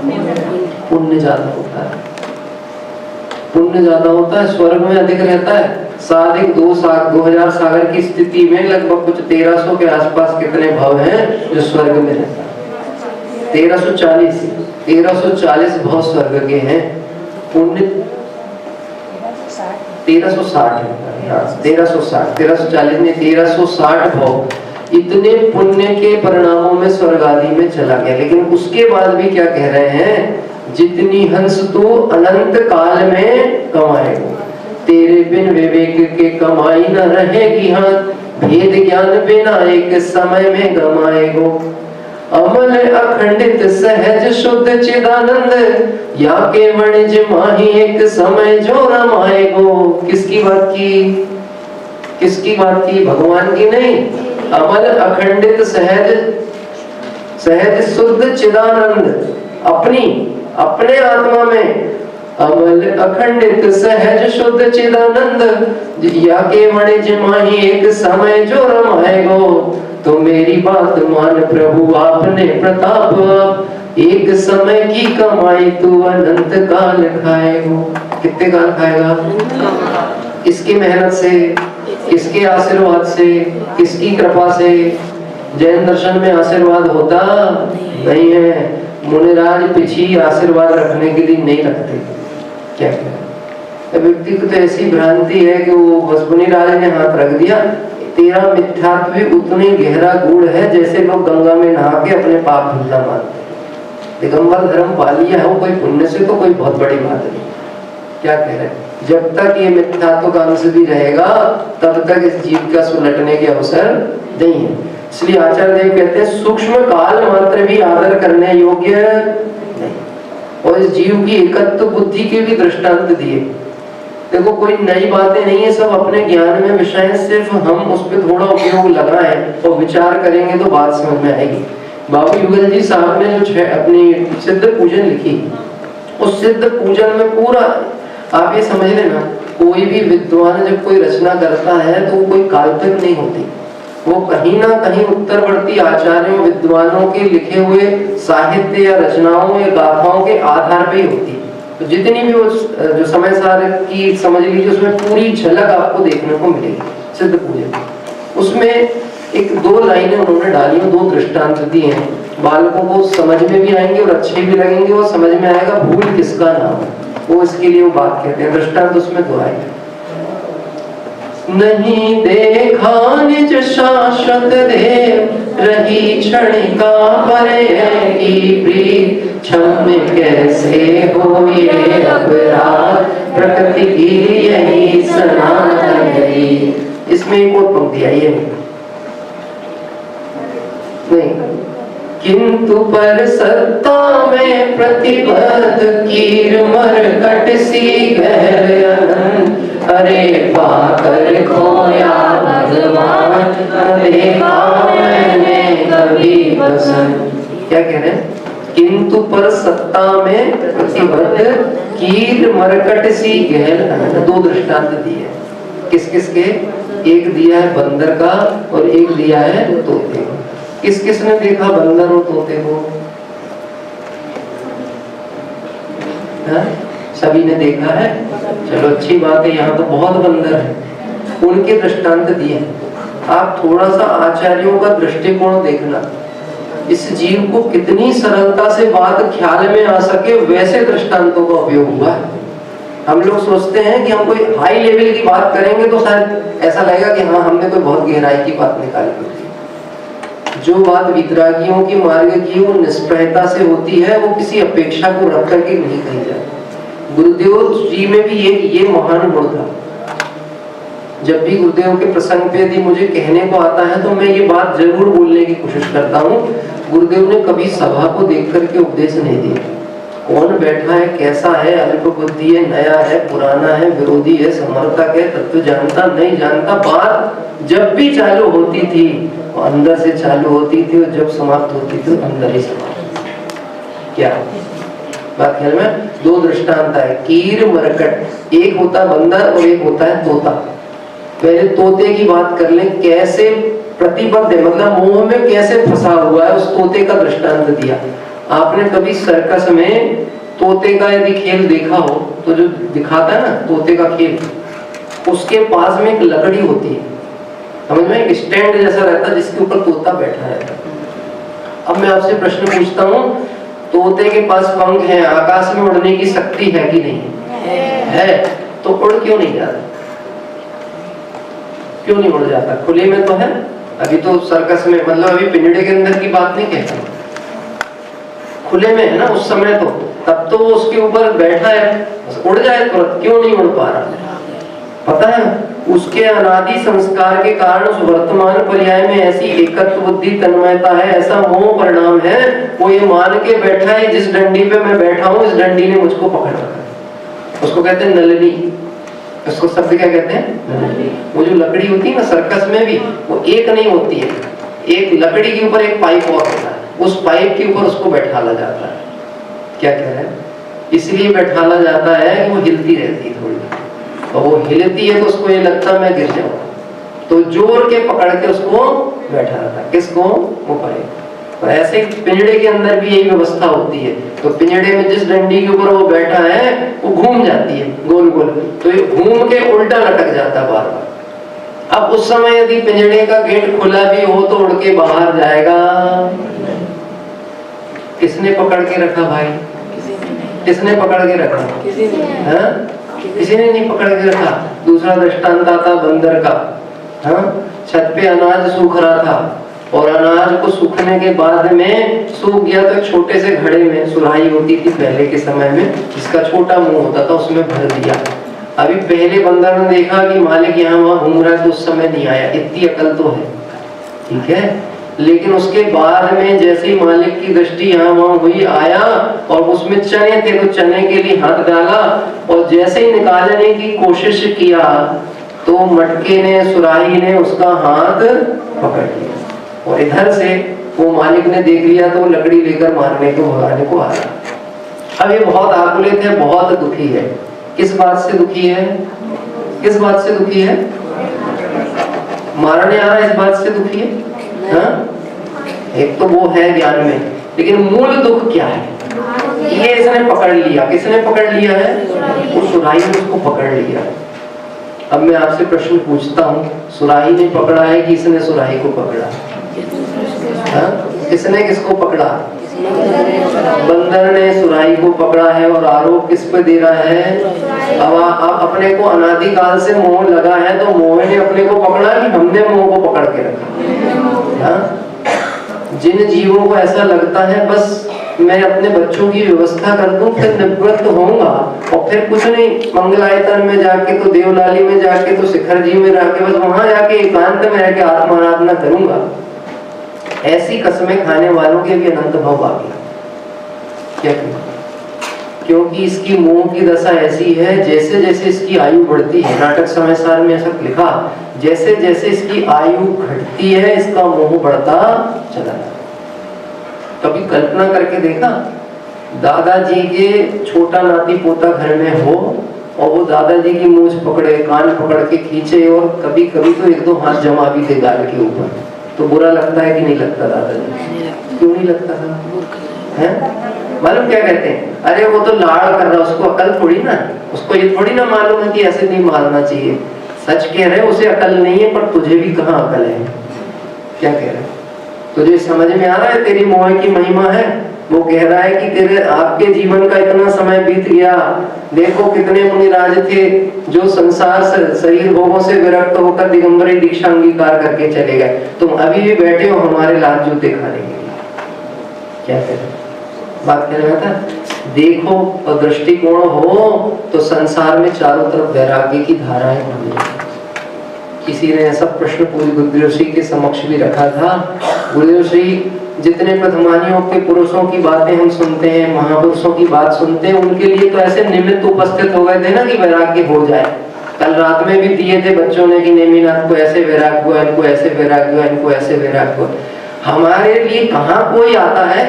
पुण्य ज्यादा होता है। पुण्य ज्यादा होता है, स्वर्ग में अधिक रहता है। 2000 सागर की स्थिति में लगभग कुछ 1300 के आसपास कितने भव हैं जो स्वर्ग में रहता है? 1340 भव स्वर्ग के हैं। पुण्य 1360 है, 1340 में 1360 भव इतने पुण्य के परिणामों में स्वर्ग आदि में चला गया। लेकिन उसके बाद भी क्या कह रहे हैं? जितनी हंस तू अनंत काल में कमाएगो, तेरे बिन विवेक के कमाई न रहेगी हाथ, भेद ज्ञान बिना एक समय में गमाएगो। अमल अखंडित सहज शुद्ध चिदानंद, या के वणिज माही एक समय जो रमाएगो। किसकी बात की? किसकी बात की? भगवान की नहीं। अमल अखंडित सहज शुद्ध चिदानंद, अपने आत्मा में अमल अखंडित सहज शुद्ध चिदानंद, या के वणिज माही एक समय जो रमाएगो। तो मेरी बात मान प्रभु आपने प्रताप, एक समय की कमाई तू अनंत काल खाएगा। कितने काल खाएगा? किसकी मेहनत से, किसके आशीर्वाद से, किसकी कृपा से? जैन दर्शन में आशीर्वाद होता नहीं है। मुनिराज पिछी आशीर्वाद रखने के लिए नहीं रखते। क्या क्या व्यक्ति को तो ऐसी भ्रांति है कि वो बस मुनिराज ने हाथ रख दिया। तेरा मिथ्यात्व भी उतने गहरा गूढ़ है जैसे लोग गंगा में नहा के अपने पाप धुलना मानते हैं। दिगंबर धर्म पा लिया हो कोई पुण्य से तो कोई बहुत बड़ी बात नहीं। क्या कह रहे हैं? जब तक ये मिथ्यात्व का अंश भी रहेगा तब तक इस जीव का सुलटने के अवसर नहीं है। इसलिए आचार्य देव कहते हैं सूक्ष्म काल मात्र भी आदर करने योग्य नहीं। और इस जीव की एकत्व बुद्धि के भी दृष्टांत दिए। देखो कोई नई बातें नहीं है, सब अपने ज्ञान में विषय है, सिर्फ हम उस पर थोड़ा उपयोग लगाएं और विचार करेंगे तो बात समझ में आएगी। बाबू युगल जी साहब ने जो अपनी सिद्ध पूजन लिखी, उस सिद्ध पूजन में पूरा आप ये समझ लेना, कोई भी विद्वान जब कोई रचना करता है तो वो कोई काल्पनिक नहीं होती, वो कहीं ना कहीं उत्तरवर्ती आचार्यों विद्वानों के लिखे हुए साहित्य या रचनाओं या गाथाओं के आधार पे ही होती है। तो जितनी भी वो जो समय सार की समझ लीजिए उसमें पूरी झलक आपको देखने को मिलेगी सिद्ध पूजन। उसमें एक दो लाइनें उन्होंने डाली, दो दृष्टांत दिए हैं, बालकों को समझ में भी आएंगे और अच्छे भी लगेंगे और समझ में आएगा भूल किसका नाम है, वो इसके लिए वो बात कहते हैं। दृष्टांत उसमें दो आएंगे। नहीं देखा निज शाश्वत देव रही क्षणिका परे की प्रीत क्षम कैसे हो ये अपराध प्रकृति की यही सनातन। इसमें एक और पंक्ति आई है नहीं, किंतु पर सत्ता में प्रतिबद्ध कीर मरकट सी गहर अनंत अरे पाकर खोया भगवान देखा मैंने कभी बसंत। क्या कह रहे हैं? किंतु पर सत्ता में प्रतिबद्ध कीर मरकट सी गहर अनंत। दो दृष्टांत दिए, किस किस के? एक दिया है बंदर का और एक दिया है तोते का। किस किस ने देखा बंदर और तोते को? हा? सभी ने देखा है, चलो अच्छी बात है। यहाँ तो बहुत बंदर है, उनके दृष्टांत दिए। आप थोड़ा सा आचार्यों का दृष्टिकोण देखना, इस जीव को कितनी सरलता से बात ख्याल में आ सके वैसे दृष्टांतों का उपयोग हुआ है। हम लोग सोचते हैं कि हम कोई हाई लेवल की बात करेंगे तो शायद ऐसा लगेगा कि हाँ हमने कोई बहुत गहराई की बात निकाली होती है। जो बात वितरागियों की मार्ग की वो निष्प्रहता से होती है, वो किसी अपेक्षा को रख करके नहीं कही जाती। गुरुदेव जी में भी ये महान गुण था। जब भी गुरुदेव के प्रसंग पे यदि मुझे कहने को आता है तो मैं ये बात जरूर बोलने की कोशिश करता हूँ, गुरुदेव ने कभी सभा को देख करके उपदेश नहीं दिया। कौन बैठा है, कैसा है, अल्प बुद्धि है, नया है, पुराना है, विरोधी है, समर्थक है, तत्व जानता नहीं जानता, बात जब भी चालू होती थी वो अंदर से चालू होती थी और जब समाप्त होती थी अंदर ही समाप्त। क्या बात ख्याल में? दो दृष्टांत है, कीर मरकट। एक होता बंदर और एक होता है तोता। पहले तोते की बात कर ले, कैसे प्रतिबद्ध है, मतलब मोह में कैसे फंसा हुआ है, उस तोते का दृष्टांत दिया। आपने कभी सर्कस में तोते का यदि खेल देखा हो तो जो दिखाता है ना तोते का खेल, उसके पास में एक लकड़ी होती है, समझ में, एक स्टैंड जैसा रहता है जिसके ऊपर तोता बैठा रहता है। अब मैं आपसे प्रश्न पूछता हूँ, तोते के पास पंख है, आकाश में उड़ने की शक्ति है कि नहीं है? तो उड़ क्यों नहीं जाता? क्यों नहीं उड़ जाता? खुले में तो है। अभी तो सर्कस में, मतलब अभी पिंजड़े के अंदर की बात नहीं कहता, खुले में है ना उस समय, तो तब तो वो उसके ऊपर बैठा है, उड़ जाए तुरंत, क्यों नहीं उड़ पा रहा? पता है, उसके अनादि संस्कार के कारण उस वर्तमान पर्याय में ऐसी एकत्व बुद्धि तन्मयता है, ऐसा मोह परिणाम है, वो ये मान के बैठा है जिस डंडी पे मैं बैठा हूँ इस डंडी ने मुझको पकड़ रखा है। उसको कहते हैं नलिनी। उसको शब्द क्या कहते हैं? वो जो लकड़ी होती है ना सर्कस में भी, वो एक नहीं होती है, एक लकड़ी के ऊपर एक पाइप और होता है, उस पाइप के ऊपर उसको बैठाला जाता है। क्या कह रहे हैं? इसलिए बैठाला जाता है कि वो हिलती रहती है थोड़ी, और वो हिलती है तो उसको ये लगता है मैं गिर जाऊंगा, तो जोर के पकड़ के उसको बैठा रहता है। किसको? वो पाइप। तो ऐसे ही पिंजड़े के अंदर भी यही व्यवस्था होती है। तो पिंजड़े में जिस डंडी के ऊपर वो बैठा है वो घूम जाती है गोल गोल, तो ये घूम के उल्टा लटक जाता बार बार। अब उस समय यदि पिंजड़े का गेट खुला भी हो तो उड़ के बाहर जाएगा। किसने पकड़ के रखा भाई? किसने पकड़ के रखा? किसी ने नहीं पकड़ के रखा। दूसरा दृष्टांत आता बंदर का। छत पे अनाज सूख रहा था और अनाज को सूखने के बाद में सूख गया तो एक छोटे से घड़े में सुराही होती थी पहले के समय में, जिसका छोटा मुंह होता था, उसमें भर दिया। अभी पहले बंदर ने देखा कि मालिक यहाँ वहां घूम रहा है तो उस समय नहीं आया, इतनी अकल तो है, ठीक है। लेकिन उसके बाद में जैसे ही मालिक की दृष्टि यहाँ वहां हुई, आया और उसमें चने थे तो चने के लिए हाथ डाला और जैसे ही निकालने की कोशिश किया तो मटके ने, सुराही ने उसका हाथ पकड़ लिया और इधर से वो मालिक ने देख लिया तो लकड़ी लेकर मारने को, भगाने को आ रहा। अब ये बहुत आकुलित है, बहुत दुखी है। किस बात से दुखी है? किस बात से दुखी है? मारने आ रहा है इस बात से दुखी है। एक तो वो है ज्ञान में, लेकिन मूल दुख क्या है? ये इसने पकड़ लिया। किसने पकड़ लिया है? वो सुराही ने उसको पकड़ लिया। अब मैं आपसे प्रश्न पूछता हूँ, सुराही ने पकड़ा है कि इसने सुराही को पकड़ा? किसने किसको पकड़ा? बंदर ने सुराही को पकड़ा है और आरोप किस पे दे रहा है? अब अपने को अनादिकाल से मोह लगा है तो मोह ने अपने को पकड़ा कि हमने मोह को पकड़ के रखा। जिन जीवों को ऐसा लगता है बस मैं अपने बच्चों की व्यवस्था कर दूं फिर निवृत्त होऊंगा और फिर कुछ नहीं, मंगलायतन में जाके तो, देवलाली में जाके तो, शिखर जी में जाके बस वहां जाके एकांत में रह के आत्माराधना करूंगा, ऐसी कसमें खाने वालों के भी अनंत भाव आ गया। क्या क्योंकि इसकी मोह की दशा ऐसी है, जैसे जैसे इसकी आयु बढ़ती है, नाटक समय सार में ऐसा लिखा, जैसे जैसे इसकी आयु घटती है इसका मोह बढ़ता चला जाता। कभी कल्पना करके देखा, दादाजी के छोटा नाती पोता घर में हो और वो दादाजी की मूंछ पकड़े, कान पकड़ के खींचे और कभी कभी तो एक दो हाथ जमा भी दे गाल के ऊपर, तो बुरा लगता है कि नहीं लगता? दादाजी क्यों नहीं लगता था? मालूम क्या कहते हैं? अरे वो तो लाड़ कर रहा, उसको अकल थोड़ी ना, उसको ये थोड़ी ना मालूम है कि ऐसे नहीं मारना चाहिए। सच कह रहे, उसे अकल नहीं है, पर तुझे भी कहाँ अकल है? क्या कह रहे? तुझे समझ में आ रहा है तेरी मोह की महिमा है? वो कह रहा है कि तेरे आपके जीवन का इतना समय बीत गया, देखो कितने मुनिराज थे जो संसार शरीर भोगों से विरक्त होकर दिगंबरी दीक्षा अंगीकार करके चले गए, तुम अभी भी बैठे हो हमारे लात जूते खाने के लिए। क्या कह रहे? बात कह रहा था, देखो और दृष्टिकोण हो तो संसार में चारों तरफ वैराग्य की धाराएं बह रही। किसी ने ऐसा प्रश्न पूरी गुरुदेव श्री के समक्ष भी रखा था। गुरुदेव श्री जितने प्रथमानियों के पुरुषों की बातें हम सुनते हैं, महापुरुषों की बात सुनते हैं, उनके लिए तो ऐसे निमित्त उपस्थित हो गए थे ना कि वैराग्य हो जाए। कल रात में भी दिए थे बच्चों ने कि नेमिनाथ को ऐसे वैराग्य हुआ, इनको ऐसे वैराग्य हुआ, इनको ऐसे वैराग्य हुआ। हमारे लिए कहाँ कोई आता है?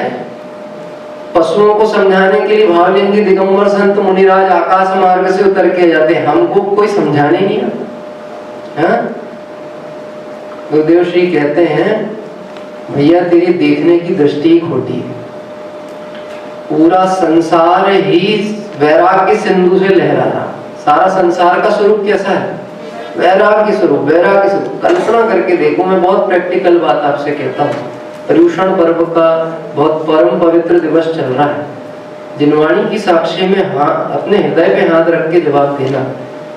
पशुओं को समझाने के लिए भावलिंगी दिगंबर संत मुनिराज आकाश मार्ग से उतर के जाते हैं, हमको कोई समझाने नहीं आता। गुरुदेव श्री कहते हैं, भैया तेरी देखने की दृष्टि खोटी है। पूरा संसार ही वैराग्य सिंधु से लहरा रहा। सारा संसार का स्वरूप कैसा है? वैराग्य स्वरूप, वैराग्य स्वरूप। कल्पना करके देखो, मैं बहुत प्रैक्टिकल बात आपसे कहता हूँ। पर्युषण पर्व का बहुत परम पवित्र दिवस चल रहा है। जिनवाणी की साक्षी में अपने हृदय पे हाथ रख के जवाब देना।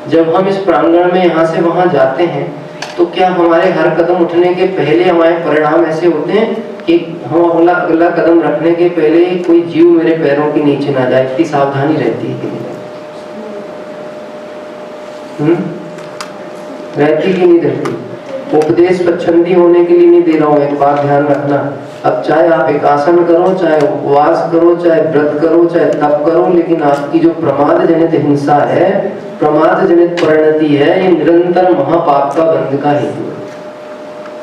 जब हम इस प्रांगण में यहाँ से वहां जाते हैं तो क्या हमारे हर कदम उठने के पहले हमारे परिणाम ऐसे होते हैं कि हम अगला कदम रखने के पहले कोई जीव मेरे पैरों के नीचे ना जाए, इतनी सावधानी रहती है कि नहीं रहती कि नहीं रहती? उपदेश पच्छंदी होने के लिए नहीं दे रहा हूँ, एक बात ध्यान रखना। अब चाहे आप एक आसन करो, चाहे उपवास करो, चाहे व्रत करो, चाहे तप करो, लेकिन आपकी जो प्रमाद जनित हिंसा है, प्रमाद जनित परिणति है, ये निरंतर महापाप का बंध का हेतु है।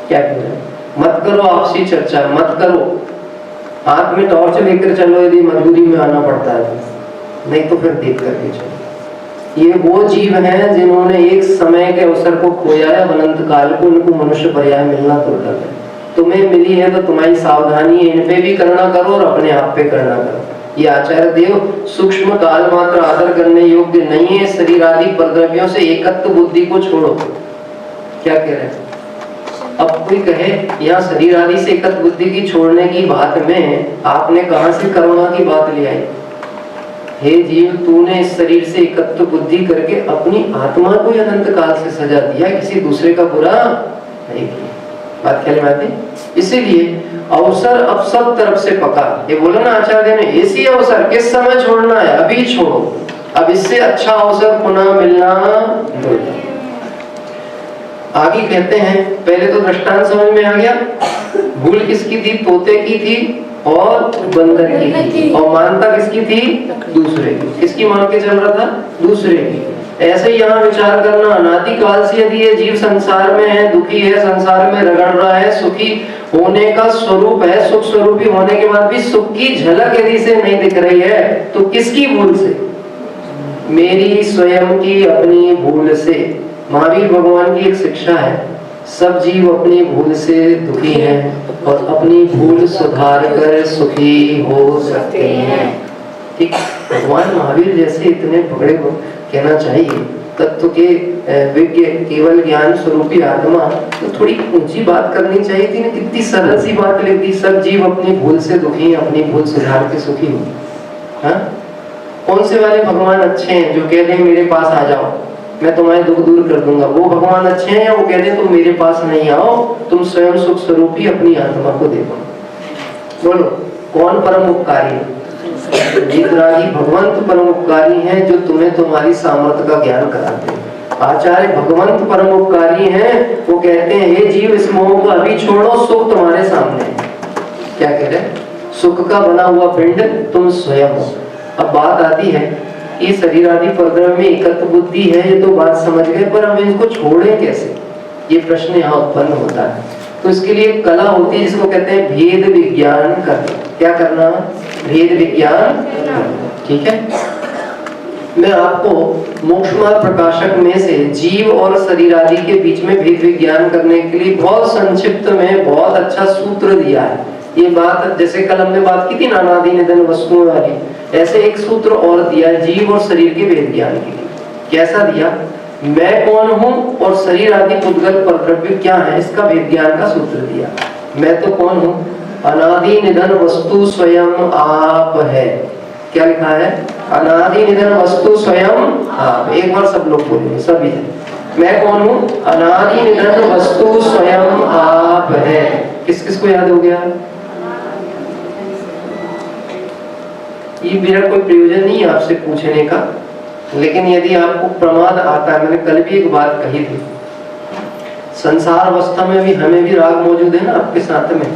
क्या कह रहे हैं? मत करो आपसी चर्चा, मत करो। हाथ में टॉर्च लेकर चलो यदि मजबूरी में आना पड़ता है, नहीं तो फिर देख करके चलो। ये वो जीव हैं जिन्होंने एक समय के अवसर को खोया है, अनंत काल को, उनको मनुष्य पर्याय मिलना दुर्लभ है। तो तुम्हें मिली है तो तुम्हारी सावधानी है, इन पे भी करना करो और अपने आप पे करना करो। ये आचार्य देव सूक्ष्म काल मात्र आदर करने योग्य नहीं है, शरीर आदि परद्रव्यों से एकत्व बुद्धि को छोड़ो। क्या कह रहे हैं? अब कोई कहे यहाँ शरीर आदि से एकत्व बुद्धि की छोड़ने की बात में आपने कहां से करुणा की बात ले आई? हे जीव, तूने इस शरीर से एकत्व बुद्धि करके अपनी आत्मा को अनंत काल से सजा दिया, किसी दूसरे का बुरा नहीं किया। बात ख्याल में आती? इसीलिए अवसर अब सब तरफ से पका। ये बोला ना आचार्य ने, ऐसी अवसर किस समय छोड़ना है? अभी छोड़ो, अब इससे अच्छा अवसर पुनः मिलना नहीं। आगे कहते हैं, पहले तो दृष्टांत समझ में आ गया। भूल किसकी थी? तोते की थी और बंदर की थी, और मानता किसकी थी? दूसरे की। किसकी मान के चल रहा था? दूसरे की। ऐसे ही यहाँ विचार करना, अनादि काल से यदि ये जीव संसार में है, दुखी है, संसार में रगड़ रहा है, सुखी होने का स्वरूप है, सुख स्वरूपी होने के बाद भी सुख की झलक यदि से नहीं दिख रही है, तो किसकी भूल से? मेरी स्वयं की अपनी भूल से। महावीर भगवान की एक शिक्षा है, सब जीव अपनी भूल से दुखी हैं और अपनी भूल सुधार कर सुखी हो सकते हैं। ठीक, भगवान महावीर जैसे इतने बड़े कहना चाहिए तत्व के विज्ञ केवल ज्ञान स्वरूपी आत्मा, तो थोड़ी ऊंची बात करनी चाहिए थी ना। कितनी सरल सी बात लिख दी, सब जीव अपनी भूल से दुखी हैं, अपनी भूल सुधार के सुखी हो। हाँ, कौन से वाले भगवान अच्छे हैं जो कह रहे मेरे पास आ जाओ, मैं तुम्हारे दुख दूर कर दूंगा? वो भगवान अच्छे हैं या वो कहते हैं तुम मेरे पास नहीं आओ, तुम स्वयं सुख स्वरूपी अपनी आत्मा को देखो? बोलो, कौन परम उपकारी है? वीतरागी भगवंत परम उपकारी हैं, जो तुम्हें तुम्हारी सामर्थ्य का ज्ञान कराते हैं। आचार्य भगवंत परम उपकारी हैं, वो कहते हैं हे जीव, इस मोह को अभी छोड़ो, सुख तुम्हारे सामने है। क्या कह रहे हैं? सुख का बना हुआ पिंड तुम स्वयं हो। अब बात आती है, ये शरीर आदि परद्रव्य में एकत्व बुद्धि है, ये तो बात समझ गए, पर हम इसको छोड़ें कैसे? ये प्रश्न यहाँ उत्पन्न होता है। तो इसके लिए कला होती है जिसको कहते हैं भेद विज्ञान करना। क्या करना? भेद विज्ञान। ठीक है, मैं आपको मोक्ष मार्ग प्रकाशक में से जीव और शरीर आदि के बीच में भेद विज्ञान करने के लिए बहुत संक्षिप्त में बहुत अच्छा सूत्र दिया है। ये बात जैसे कल हमने बात की थी ना अनादि निधन वस्तुओं वाली, ऐसे एक सूत्र और दिया है जीव और शरीर के भेद ज्ञान के लिए। कैसा दिया? मैं कौन हूँ और शरीर आदि पुद्गल परद्रव्य क्या है, इसका भेद ज्ञान का सूत्र दिया। मैं तो कौन हूँ? अनादि निधन वस्तु स्वयं आप है। क्या लिखा है? अनादि निधन वस्तु स्वयं आप। एक बार सब लोग बोलेंगे, सभी है। मैं कौन हूँ? अनादि निधन वस्तु स्वयं आप है। किस किस को याद हो गया? ये मेरा कोई प्रयोजन नहीं है आपसे पूछने का, लेकिन यदि आपको प्रमाद आता है, मैंने कल भी एक बात कही थी, संसार अवस्था में भी हमें भी राग मौजूद है ना आपके साथ में,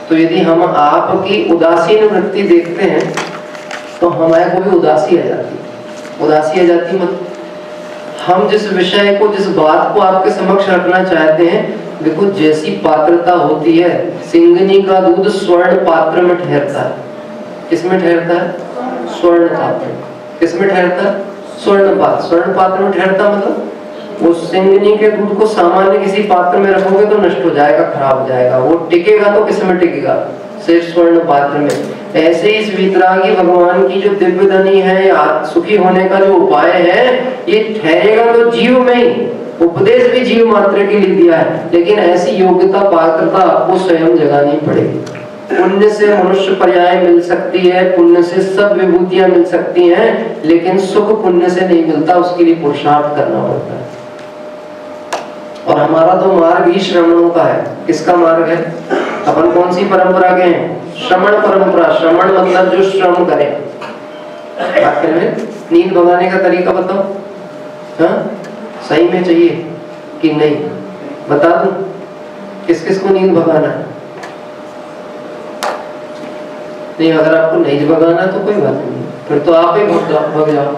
तो यदि हम आपकी उदासीन वृत्ति देखते हैं तो हमारे को भी उदासी आ जाती है। उदासी आ जाती मतलब हम जिस विषय को, जिस बात को आपके समक्ष रखना चाहते हैं, देखो जैसी पात्रता होती है, सिंगनी का दूध स्वर्ण पात्र में ठहरता है। किसमें ठहरता है? स्वर्ण पात्र। किसमें ठहरता है? स्वर्ण पात्र। स्वर्ण पात्र में ठहरता मतलब वो सिंगनी के दूध को सामान्य किसी पात्र में रखोगे तो नष्ट हो जाएगा, खराब हो जाएगा। वो टिकेगा तो किसमें टिकेगा? सिर्फ स्वर्ण पात्र में। ऐसे इस वीतरागी भगवान की जो दिव्य धनी है या सुखी होने का जो उपाय है, ये ठहरेगा तो जीव में ही। उपदेश भी जीव मात्र के लिए दिया है, लेकिन ऐसी योग्यता पात्रता आपको स्वयं जगानी पड़ेगी। पुण्य से मनुष्य पर्याय मिल सकती है, पुण्य से सब विभूतियां मिल सकती हैं, लेकिन सुख पुण्य से नहीं मिलता, उसके लिए पुरुषार्थ करना पड़ता है। और हमारा तो मार्ग ही श्रमणों का है। किसका मार्ग है? अपन कौन सी परंपरा के हैं? श्रमण परंपरा। श्रमण मतलब जो श्रम करे। आखिर में नींद भगाने का तरीका बताओ। हाँ, सही में चाहिए कि नहीं? बता दूं किस किस को नींद भगाना है? नहीं, अगर आपको नहीं भगाना तो कोई बात नहीं, फिर तो आप ही भग जाओ।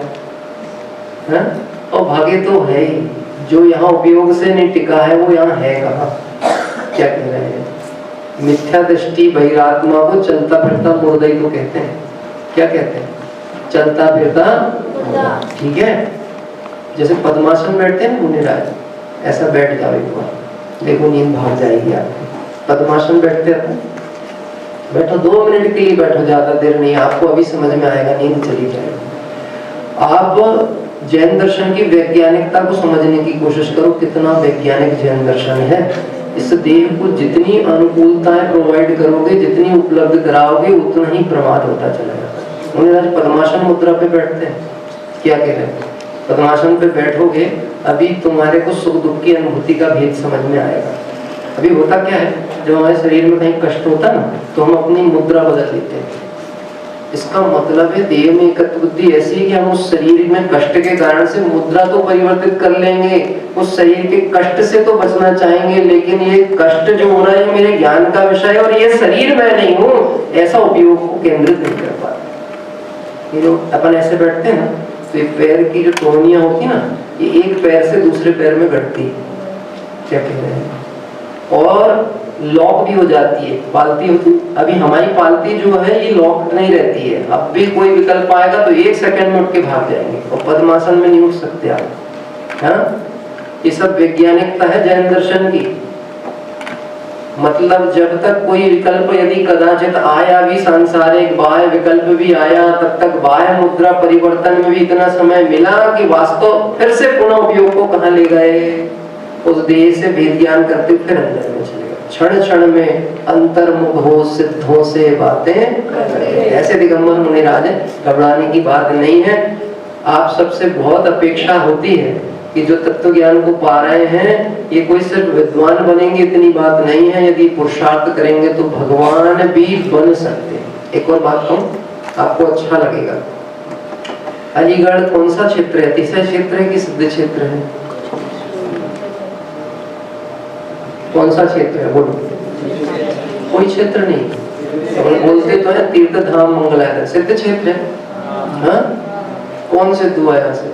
है? और भागे तो है ही, जो यहाँ उपयोग से नहीं टिका है वो यहाँ है कहाँ? क्या कह रहे हैं? मिथ्या दृष्टि बहिरात्मा को चलता फिरता मुर्दा ही तो कहते हैं। क्या कहते हैं? चलता फिरता। ठीक है, जैसे पद्मासन बैठते हैं मुनि राज, ऐसा बैठ जाओ एक बार, देखो नींद भाग जाएगी आपकी। पद्मासन बैठते रहते, बैठो 2 मिनट के लिए बैठो, ज्यादा देर नहीं, आपको अभी समझ में आएगा, नींद चली जाएगी। आप जैन दर्शन की वैज्ञानिकता को समझने की कोशिश करो, कितना वैज्ञानिक जैन दर्शन है। इस देह को जितनी अनुकूलताएं प्रोवाइड करोगे, जितनी उपलब्ध कराओगे, उतना ही प्रमाद होता चला जाता है। आज पद्मासन मुद्रा पे बैठते हैं, क्या कह रहे हैं, पद्मासन पे बैठोगे अभी तुम्हारे को सुख दुख की अनुभूति का भेद समझ में आएगा। अभी होता क्या है, जब हमारे शरीर में कहीं कष्ट होता है ना, तो हम अपनी मुद्रा बदल लेते हैं। इसका मतलब है देह में एकत्व बुद्धि ऐसी है कि हम उस शरीर में कष्ट के कारण से मुद्रा तो परिवर्तित कर लेंगे, उस शरीर के कष्ट से तो बचना चाहेंगे, लेकिन ये कष्ट जो हो रहा है मेरे ज्ञान का विषय है और ये शरीर मैं नहीं हूँ, ऐसा उपयोग को केंद्रित नहीं कर पाते। ये लोग अपन ऐसे बैठते हैं ना, तो ये पैर की जो टोनियां होती ना, ये एक पैर से दूसरे पैर में घटती है, क्या कह रहे हैं, और लॉक भी हो जाती है, पालती होती। अभी हमारी पालती जो है ये लॉक नहीं रहती है, अब भी कोई विकल्प आएगा तो 1 सेकंड में उठ के भाग जाएंगे, और पद्मासन में नहीं उठ सकते आप। हाँ, ये सब वैज्ञानिकता है जैन दर्शन की। मतलब जब तक कोई विकल्प यदि कदाचित आया भी, सांसारिक बाह्य विकल्प भी आया, तब तक बाह्य मुद्रा परिवर्तन में भी इतना समय मिला कि वास्तव फिर से पुनः उपयोग को कहाँ ले गए, उस देह से भेद ज्ञान करते फिर अंदर में चले गए। क्षण क्षण में अंतर्मुख हो सिद्धों से बातें ऐसे दिगंबर मुनिराज है, घबराने की बात नहीं है। आप सबसे बहुत अपेक्षा होती है कि जो तत्व ज्ञान को पा रहे हैं, ये कोई सिर्फ विद्वान बनेंगे इतनी बात नहीं है, यदि पुरुषार्थ करेंगे तो भगवान भी बन सकते हैं। एक और बात कहूं, आपको अच्छा लगेगा, अलीगढ़ कौन सा क्षेत्र है, तीसरा क्षेत्र है कि सिद्ध क्षेत्र है, कौन सा क्षेत्र है बोलो? कोई क्षेत्र नहीं, अपन बोलते तो है तीर्थ धाम मंगलायतन, सिद्ध क्षेत्र है। हाँ, कौन सिद्ध हुआ यहाँ से?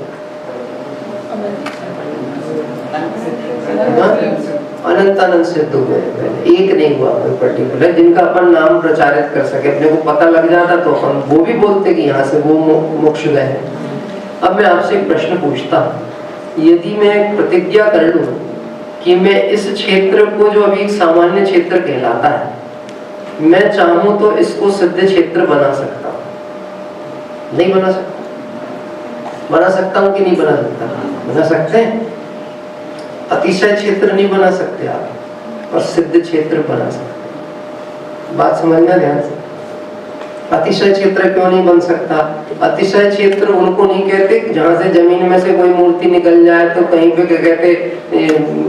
अनंत सिद्ध हुए, एक नहीं हुआ कोई पर्टिकुलर जिनका अपन नाम प्रचारित कर सके, अपने को पता लग जाता तो अपन वो भी बोलते कि यहाँ से वो मोक्ष गए। अब मैं आपसे एक प्रश्न पूछता हूँ, यदि मैं प्रतिज्ञा कर लूं कि मैं इस क्षेत्र को, जो अभी एक सामान्य क्षेत्र कहलाता है, मैं चाहूं तो इसको सिद्ध क्षेत्र बना सकता हूं, नहीं बना सकता? बना सकता हूं कि नहीं बना सकता? बना सकते हैं। अतिशय क्षेत्र नहीं बना सकते आप, और सिद्ध क्षेत्र बना सकते। बात समझना ध्यान से। अतिशय क्षेत्र क्यों नहीं बन सकता? अतिशय क्षेत्र उनको नहीं कहते जहां से जमीन में से कोई मूर्ति निकल जाए तो कहीं पे क्या कहते,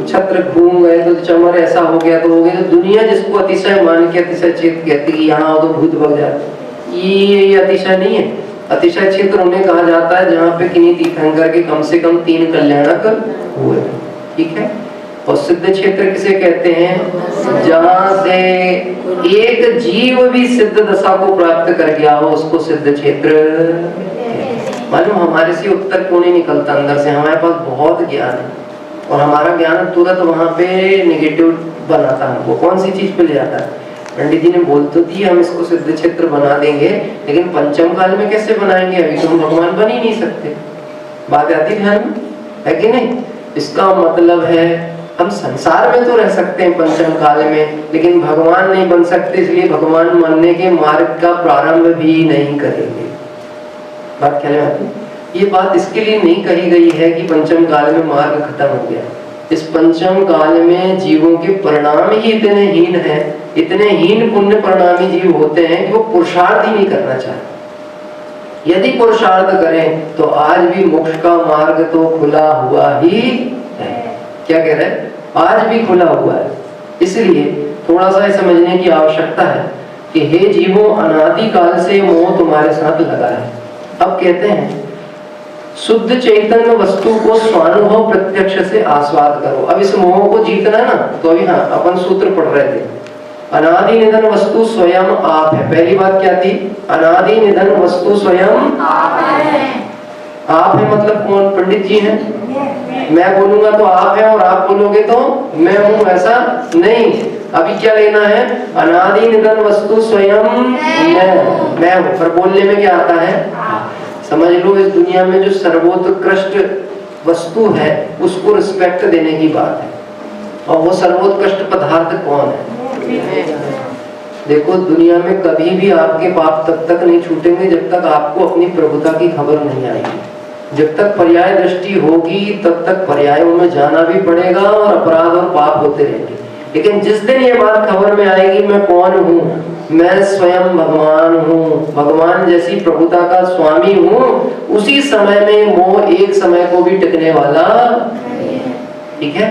छत्र घूम गए तो चमर ऐसा हो गया तो हो गया। तो दुनिया जिसको अतिशय मान के अतिशय क्षेत्र कहती है, यहाँ तो भूत भग जाते, ये अतिशय नहीं है। अतिशय क्षेत्र उन्हें कहा जाता है जहाँ पे किन्हीं तीर्थंकर के कम से कम 3 कल्याणक हुए, ठीक है। और सिद्ध क्षेत्र किसे कहते हैं? जहां से एक जीव भी सिद्ध दशा को प्राप्त कर गया हो उसको सिद्ध क्षेत्र। मालूम हमारे से उत्तर क्यों नहीं निकलता अंदर से? हमारे पास बहुत ज्ञान है और हमारा ज्ञान तुरंत वहां पे नेगेटिव बनाता है। वो कौन सी चीज पे ले जाता है? पंडित जी ने बोल तो दी हम इसको सिद्ध क्षेत्र बना देंगे, लेकिन पंचम काल में कैसे बनाएंगे? अभी तो हम भगवान बन ही नहीं सकते। बात आती ध्यान में, है कि नहीं? इसका मतलब है हम संसार में तो रह सकते हैं पंचम काल में, लेकिन भगवान नहीं बन सकते, इसलिए भगवान बनने के मार्ग का प्रारंभ भी नहीं करेंगे। बात क्या है? ये बात इसके लिए नहीं कही गई है कि पंचम काल में मार्ग खत्म हो गया। इस पंचम काल में जीवों के परिणाम ही इतने हीन हैं, इतने हीन पुण्य परिणामी जीव होते हैं कि वो पुरुषार्थ ही नहीं करना चाहते। यदि पुरुषार्थ करें तो आज भी मोक्ष का मार्ग तो खुला हुआ ही है। क्या कह रहे हैं? आज भी खुला हुआ है। इसलिए थोड़ा सा समझने की आवश्यकता है कि हे जीवों, अनादि काल से मोह तुम्हारे साथ लगा है। अब कहते हैं शुद्ध चैतन्य वस्तु को स्वानुभव प्रत्यक्ष से आस्वाद करो। अब इस मोह को जीतना ना, तो अभी हाँ अपन सूत्र पढ़ रहे थे, अनादि निधन वस्तु स्वयं आप है। पहली बात क्या थी? अनादि निधन वस्तु स्वयं आप है। आप है मतलब कौन? पंडित जी हैं। मैं बोलूंगा तो आप है और आप बोलोगे तो मैं हूं, ऐसा नहीं। अभी क्या लेना है? अनादि निधन वस्तु स्वयं मैं हूं, पर बोलने में क्या आता है? समझ लो, इस दुनिया में जो सर्वोत्कृष्ट वस्तु है उसको रिस्पेक्ट देने की बात है। और वो सर्वोत्कृष्ट पदार्थ कौन है? देखो दुनिया में कभी भी आपके पाप तब तक नहीं छूटेंगे जब तक आपको अपनी प्रभुता की खबर नहीं आएगी। जब तक पर्याय दृष्टि होगी तब तक पर्यायों में जाना भी पड़ेगा और अपराध और पाप होते रहेंगे। लेकिन जिस दिन ये बात खबर में आएगी मैं कौन हूँ, मैं स्वयं भगवान हूँ, भगवान जैसी प्रभुता का स्वामी हूँ, उसी समय में मोह एक समय को भी टिकने वाला। ठीक है,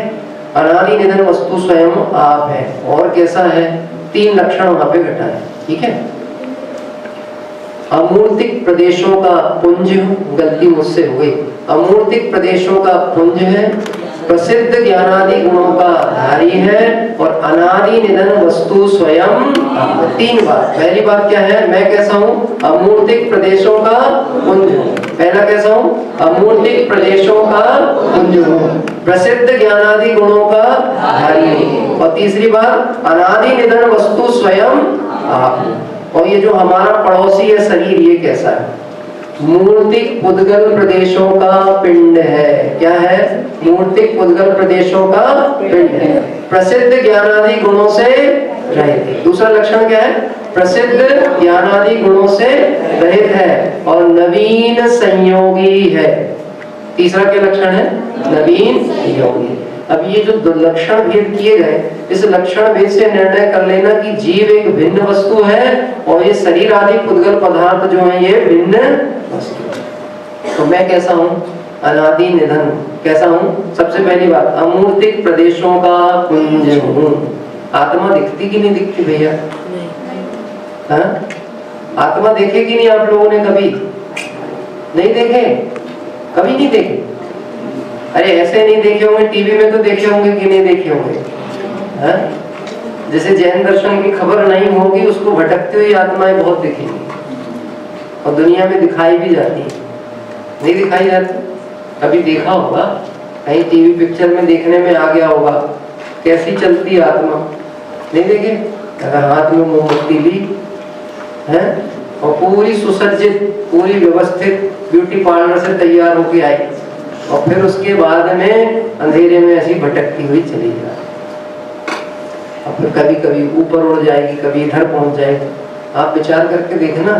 अनादि निधन वस्तु स्वयं आप है। और कैसा है, 3 लक्षण वहां पे घटा है। ठीक है, अमूर्तिक प्रदेशों का पुंज, गलती मुझसे हो गई, अमूर्तिक प्रदेशों का पुंज है, प्रसिद्ध ज्ञानादि गुणों का धारी है और अनादि निधन वस्तु स्वयं। 3 बात। पहली बात क्या है, मैं कैसा हूँ, अमूर्तिक प्रदेशों का पुंज हूँ। पहला कैसा हूँ, अमूर्तिक प्रदेशों का पुंज हूँ, प्रसिद्ध ज्ञानादि गुणों का धारी हूँ, और तीसरी बात अनादि निधन वस्तु स्वयं आप हूँ। और ये जो हमारा पड़ोसी है शरीर, ये कैसा है, मूर्तिक पुद्गल प्रदेशों का पिंड है। क्या है, मूर्तिक पुद्गल प्रदेशों का पिंड है, प्रसिद्ध ज्ञानादि गुणों से रहित। दूसरा लक्षण क्या है, प्रसिद्ध ज्ञानादि गुणों से रहित है और नवीन संयोगी है। तीसरा क्या लक्षण है, नवीन संयोगी। अब ये जो 2 लक्षण भेद किए गए, इस लक्षण भेद से निर्णय कर लेना कि जीव एक भिन्न वस्तु है और ये शरीर आदि पुद्गल पदार्थ जो है ये भिन्न वस्तु है। तो मैं कैसा हूँ, अनादि निधन। कैसा हूँ, सबसे पहली बात अमूर्तिक प्रदेशों का पुंज हूँ। आत्मा दिखती कि नहीं दिखती भैया, हाँ? आत्मा देखे कि नहीं आप लोगों ने कभी, नहीं देखे, कभी नहीं देखे। अरे ऐसे नहीं देखे होंगे, टीवी में तो देखे होंगे कि नहीं देखे होंगे, हाँ? जैसे जैन दर्शन की खबर नहीं होगी उसको भटकती हुई आत्माएं बहुत दिखेंगी और दुनिया में दिखाई भी जाती है, नहीं दिखाई जाती। कभी देखा होगा, कहीं टीवी पिक्चर में देखने में आ गया होगा कैसी चलती है आत्मा, नहीं देखे। अगर हाथ में मोमबत्ती ली है और पूरी सुसज्जित, पूरी व्यवस्थित ब्यूटी पार्लर से तैयार होके आई और फिर उसके बाद में अंधेरे में ऐसी भटकती हुई चली जाए, और फिर कभी कभी ऊपर उड़ जाएगी, कभी इधर पहुंच जाएगी। आप विचार करके देखना,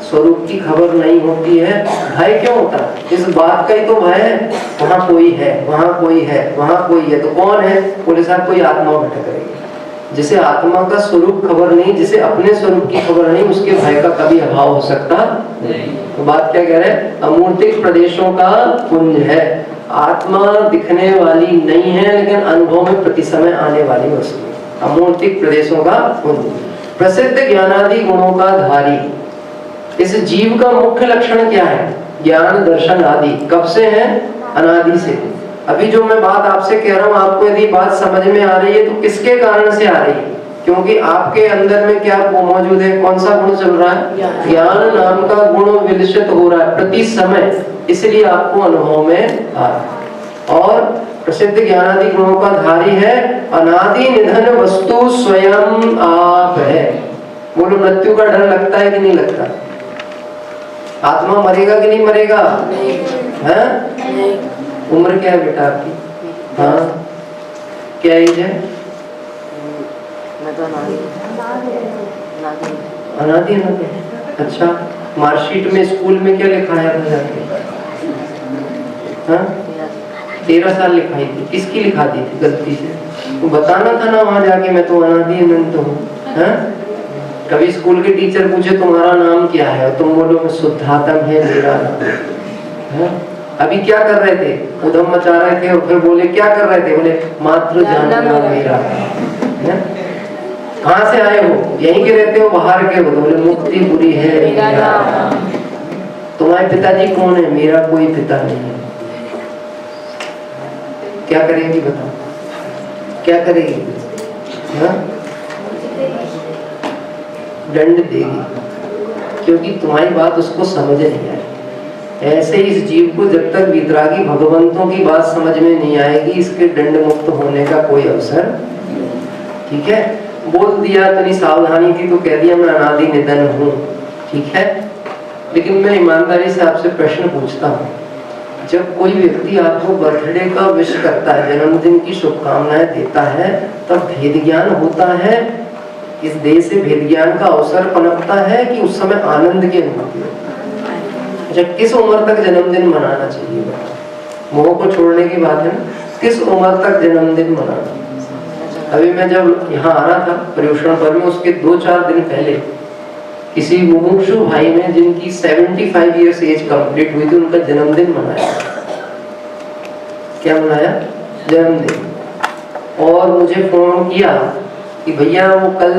स्वरूप की खबर नहीं होती है, भय क्यों होता है? इस बात का ही तो भय है, वहां कोई है, वहां कोई है, वहां कोई है। तो कौन है? बोले साहब कोई आत्मा भटक रही है। जिसे आत्मा का स्वरूप खबर नहीं, जिसे अपने स्वरूप की खबर नहीं, उसके भय का कभी अभाव हो सकता नहीं। तो बात क्या कह रहे हैं, अमूर्तिक प्रदेशों का पुंज है। आत्मा दिखने वाली नहीं है लेकिन अनुभव में प्रति समय आने वाली वस्तु। अमूर्तिक प्रदेशों का पुंज, प्रसिद्ध ज्ञानादि गुणों का धारी। इस जीव का मुख्य लक्षण क्या है? ज्ञान दर्शन आदि। कब से है? अनादि से। अभी जो मैं बात आपसे कह रहा हूँ, आपको यदि बात समझ में आ रही है तो किसके कारण से आ रही है? क्योंकि आपके अंदर में क्या मौजूद है? कौन सा गुण चल रहा है? ज्ञान नाम का गुण विलसित हो रहा है प्रति समय, इसलिए आपको अनुभव में आ रहा है। और प्रसिद्ध ज्ञानादि गुणों का धारी है, अनादि निधन वस्तु स्वयं आप है। बोलो, मृत्यु का डर लगता है कि नहीं लगता? आत्मा मरेगा कि नहीं मरेगा? है? उम्र क्या है बेटा आपकी? हाँ, क्या एज है? अनादि अनादि। अच्छा, मार्कशीट में स्कूल में क्या लिखा है था जाके? हाँ, 13 साल लिखाई थी। किसकी लिखा दी थी गलती से? तो बताना था ना वहां जाके, मैं तो अनादि अनंत हूँ। हाँ? कभी स्कूल के टीचर पूछे तुम्हारा नाम क्या है, तुम बोलो मैं शुद्धात्म है मेरा नाम। हाँ? अभी क्या कर रहे थे? उधम मचा रहे थे और फिर बोले क्या कर रहे थे? बोले मातृ जानना मेरा। कहाँ से आए हो? यहीं के रहते हो, बाहर के हो? बोले मुक्ति बुरी है मेरा। तुम्हारे पिताजी कौन है? मेरा कोई पिता नहीं है। क्या करेगी बताओ, क्या करेगी? हाँ? दंड देगी, क्योंकि तुम्हारी बात उसको समझ नहीं आई। ऐसे इस जीव को जब तक वितरागी भगवंतों की बात समझ में नहीं आएगी, इसके दंड मुक्त होने का कोई अवसर। ठीक है, बोल दिया तो नहीं, सावधानी थी तो कह दिया मैं अनादि निधन हूँ। ठीक है, लेकिन मैं ईमानदारी से आपसे प्रश्न पूछता हूँ, जब कोई व्यक्ति आपको बर्थडे का विश करता है, जन्मदिन की शुभकामनाएं देता है, तब भेद ज्ञान होता है इस देह से भेद ज्ञान का अवसर पनपता है कि उस समय आनंद की अनुभूति होती है। अच्छा, किस उम्र तक जन्मदिन मनाना चाहिए? मोह को छोड़ने की बात है ना, किस उम्र तक जन्मदिन मनाना? अभी मैं जब यहाँ आ रहा था पर्युषण पर्व में, उसके 2-4 दिन पहले किसी मुमुक्षु भाई ने, जिनकी 75 इयर्स एज कंप्लीट हुई थी, उनका जन्मदिन मनाया। क्या मनाया? जन्मदिन। और मुझे फोन किया कि भैया वो कल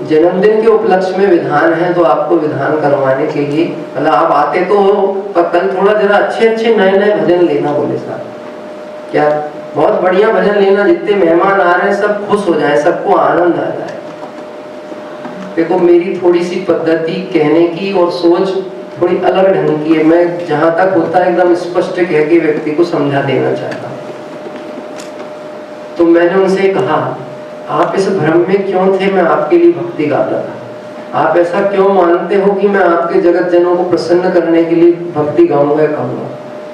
जन्मदिन के उपलक्ष्य में विधान है, तो आपको विधान करवाने के लिए, मतलब आप आते तो हो, पर कल थोड़ा जरा अच्छे नए भजन लेना। बोले साहब क्या? बहुत बढ़िया भजन लेना, जितने मेहमान आ रहे हैं सब खुश हो जाए, सबको आनंद आ जाए। देखो, मेरी थोड़ी सी पद्धति कहने की और सोच थोड़ी अलग ढंग की है। मैं जहां तक होता है एकदम स्पष्ट कह के व्यक्ति को समझा देना चाहता हूँ। तो मैंने उनसे कहा, आप इस भ्रम में क्यों थे मैं आपके लिए भक्ति गाता था? आप ऐसा क्यों मानते हो कि मैं आपके जगत जनों को प्रसन्न करने के लिए भक्ति गाऊंगा कहूंगा?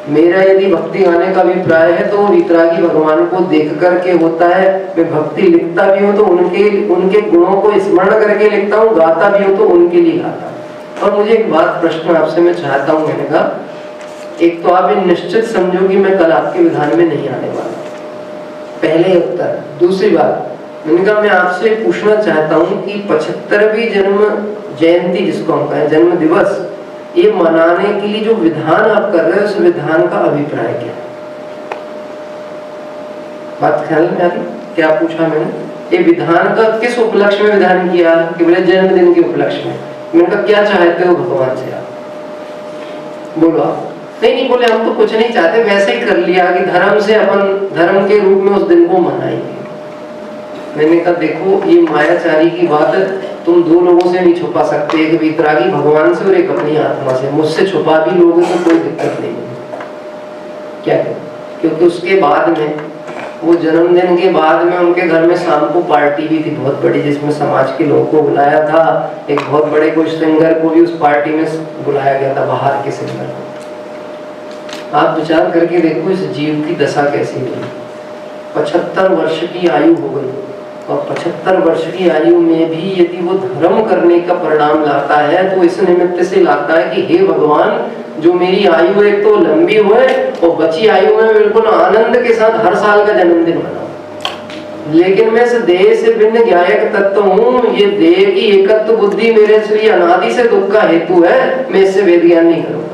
मेरा यदि भक्ति गाने का अभिप्राय है तो वो वितरागी भगवान को देख करके होता है। मैं भक्ति लिखता भी हूँ तो उनके गुणों को स्मरण करके लिखता हूँ, गाता भी हूँ तो उनके लिए गाता हूँ। और मुझे एक बात, प्रश्न आपसे मैं चाहता हूँ। मैंने कहा, एक तो आप ये निश्चित समझो कि मैं कल आपके विधान में नहीं आने वाला, पहले उत्तर। दूसरी बात, मैंने कहा मैं आपसे पूछना चाहता हूँ कि 75वीं जन्म जयंती जिसको हम कहें, जन्म दिवस, ये मनाने के लिए जो विधान आप कर रहे हो, उस विधान का अभिप्राय क्या है? बात ख्याल में आ रही? क्या पूछा मैंने? ये विधान का किस उपलक्ष्य में विधान किया? कि बोले जन्मदिन के उपलक्ष्य में। मैंने कहा क्या चाहते हो भगवान से आप? बोलो आप। नहीं बोले हम तो कुछ नहीं चाहते, वैसे ही कर लिया कि धर्म से अपन धर्म के रूप में उस दिन को मनाएंगे। मैंने कहा देखो, ये मायाचारी की बात तुम दो लोगों से नहीं छुपा सकते, एक वितरागी भगवान से और एक अपनी आत्मा से। मुझसे छुपा भी लोगे तो कोई दिक्कत नहीं है। क्या है? क्योंकि उसके बाद में, वो जन्मदिन के बाद में उनके घर में शाम को पार्टी भी थी बहुत बड़ी, जिसमें समाज के लोगों को बुलाया था। एक बहुत बड़े कोई सिंगर को भी उस पार्टी में बुलाया गया था, बाहर के सिंगर को। आप विचार करके देखो इस जीव की दशा कैसी हुई। 75 वर्ष की आयु हो गई, और 75 वर्ष की आयु में भी यदि वो धर्म करने का परिणाम लाता है तो इस निमित्त से लाता है कि हे भगवान, जो मेरी आयु एक तो लंबी हुए और बची आयु में बिल्कुल आनंद के साथ हर साल का जन्मदिन मनाऊं। लेकिन मैं इस देह से भिन्न ज्ञायक तत्व हूँ, ये देह की एकत्व बुद्धि मेरे लिए अनादि से दुख का हेतु है, मैं इससे वेद ज्ञान नहीं करूंगा।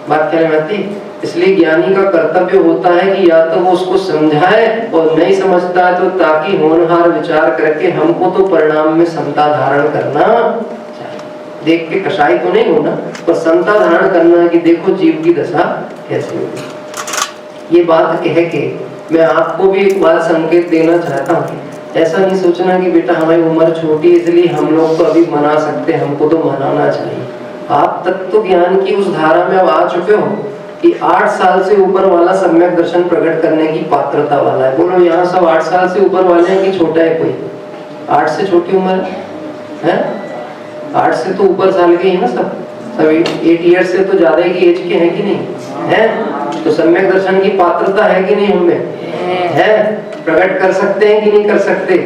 बात क्या है? इसलिए ज्ञानी का कर्तव्य होता है कि या तो वो उसको समझाए, और नहीं समझता है तो ताकि होनहार विचार करके हमको तो परिणाम में समता धारण करना चाहिए। देख के कसाई तो नहीं होना, पर समता धारण करना कि देखो जीव की दशा कैसी होगी। ये बात कह के मैं आपको भी एक बात संकेत देना चाहता हूँ। ऐसा नहीं सोचना कि बेटा हमारी उम्र छोटी है इसलिए हम लोग तो अभी मना सकते, हमको तो मनाना चाहिए। आप तत्व ज्ञान की उस धारा में अब आ चुके हो कि 8 साल से ऊपर वाला सम्यक दर्शन प्रकट करने की पात्रता वाला है। बोलो यहाँ सब 8 साल से ऊपर वाले हैं कि छोटा है कोई? 8 से छोटी उम्र है? 8 से तो ऊपर साल के ही ना सब 8 ईयर्स से तो ज्यादा ही एज के हैं कि नहीं है? तो सम्यक दर्शन की पात्रता है कि नहीं हमें? है। प्रकट कर सकते हैं कि नहीं कर सकते?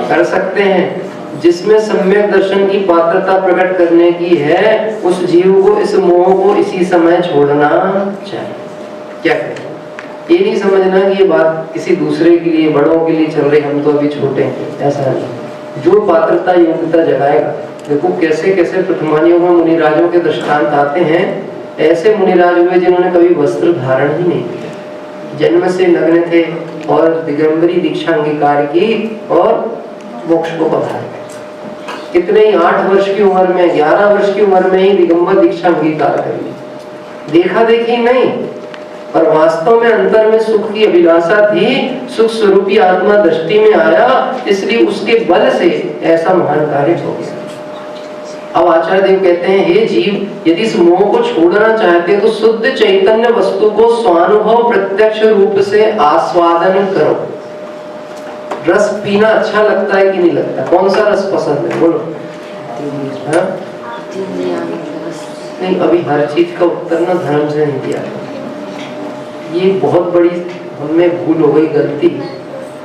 कर सकते हैं। जिसमें सम्यक दर्शन की पात्रता प्रकट करने की है, उस जीव को इस मोह को इसी समय छोड़ना चाहिए। क्या करें? ये नहीं समझना कि ये बात किसी दूसरे के लिए, बड़ों के लिए चल रही, हम तो अभी छोटे हैं, ऐसा नहीं। जो पात्रता योग्यता जगाएगा, देखो कैसे कैसे प्रथमानियों में मुनिराजों के दृष्टांत आते हैं। ऐसे मुनिराज हुए जिन्होंने कभी वस्त्र धारण ही नहीं किया, जन्म से नग्न थे और दिगंबरी दीक्षा अंगीकार की और मोक्ष को पधारे। कितने ही 8 वर्ष की उम्र में, 11 वर्ष की उम्र में ही दिगंबर दीक्षा अंगीकार कर ली। देखा देखी नहीं, पर वास्तव में अंतर में सुख की अभिलाषा थी, सुख स्वरूपी आत्मा दृष्टि में आया, इसलिए उसके बल से ऐसा महान कार्य हो गया। अब आचार्य देव कहते हैं, हे जीव, यदि इस मोह को छोड़ना चाहते तो शुद्ध चैतन्य वस्तु को स्वानुभव प्रत्यक्ष रूप से आस्वादन करो। रस पीना अच्छा लगता है कि नहीं लगता? कौन सा रस पसंद है? बोलो। नहीं, अभी हर चीज का उत्तर ना धर्म से नहीं दिया। ये बहुत बड़ी हमने भूल हो गई, गलती,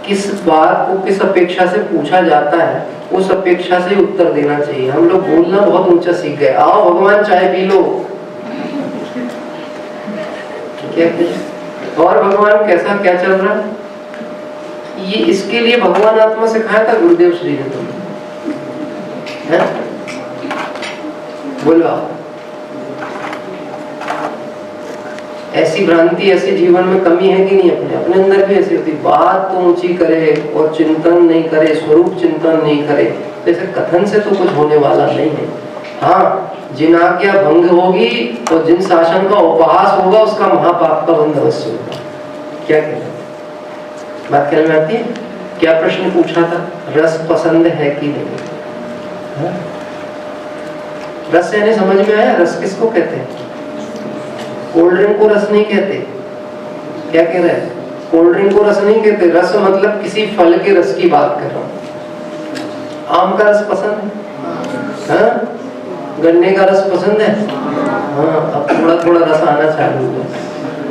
किस बात को किस अपेक्षा से पूछा जाता है, उस अपेक्षा से उत्तर देना चाहिए। हम लोग बोलना बहुत ऊंचा सीख गए, आओ भगवान चाय पी लो, क्या और भगवान कैसा क्या चल रहा है, ये इसके लिए भगवान आत्मा सिखाया था गुरुदेव श्री ने तुम्हें, है? बोलो ऐसी भ्रांति, ऐसे जीवन में कमी है कि नहीं? अपने अंदर भी ऐसी होती, बात तो ऊंची करे और चिंतन नहीं करे, स्वरूप चिंतन नहीं करे, जैसे कथन से तो कुछ होने वाला नहीं है। हाँ, जिन आज्ञा भंग होगी और जिन शासन का उपहास होगा उसका महापाप का बंद अवश्य होगा। क्या कहते हैं, बात ख्याल में आती है? क्या प्रश्न पूछा था? रस पसंद है कि नहीं? है? रस यानी समझ में आया? रस किसको कहते हैं? कोल्ड ड्रिंक को रस नहीं कहते। क्या कह रहे हैं? कोल्ड ड्रिंक को रस नहीं कहते। रस मतलब किसी फल के रस की बात कर रहा हूं। आम का रस पसंद है? हाँ? गन्ने का रस पसंद है? हाँ, अब थोड़ा थोड़ा रस आना चालू हुआ।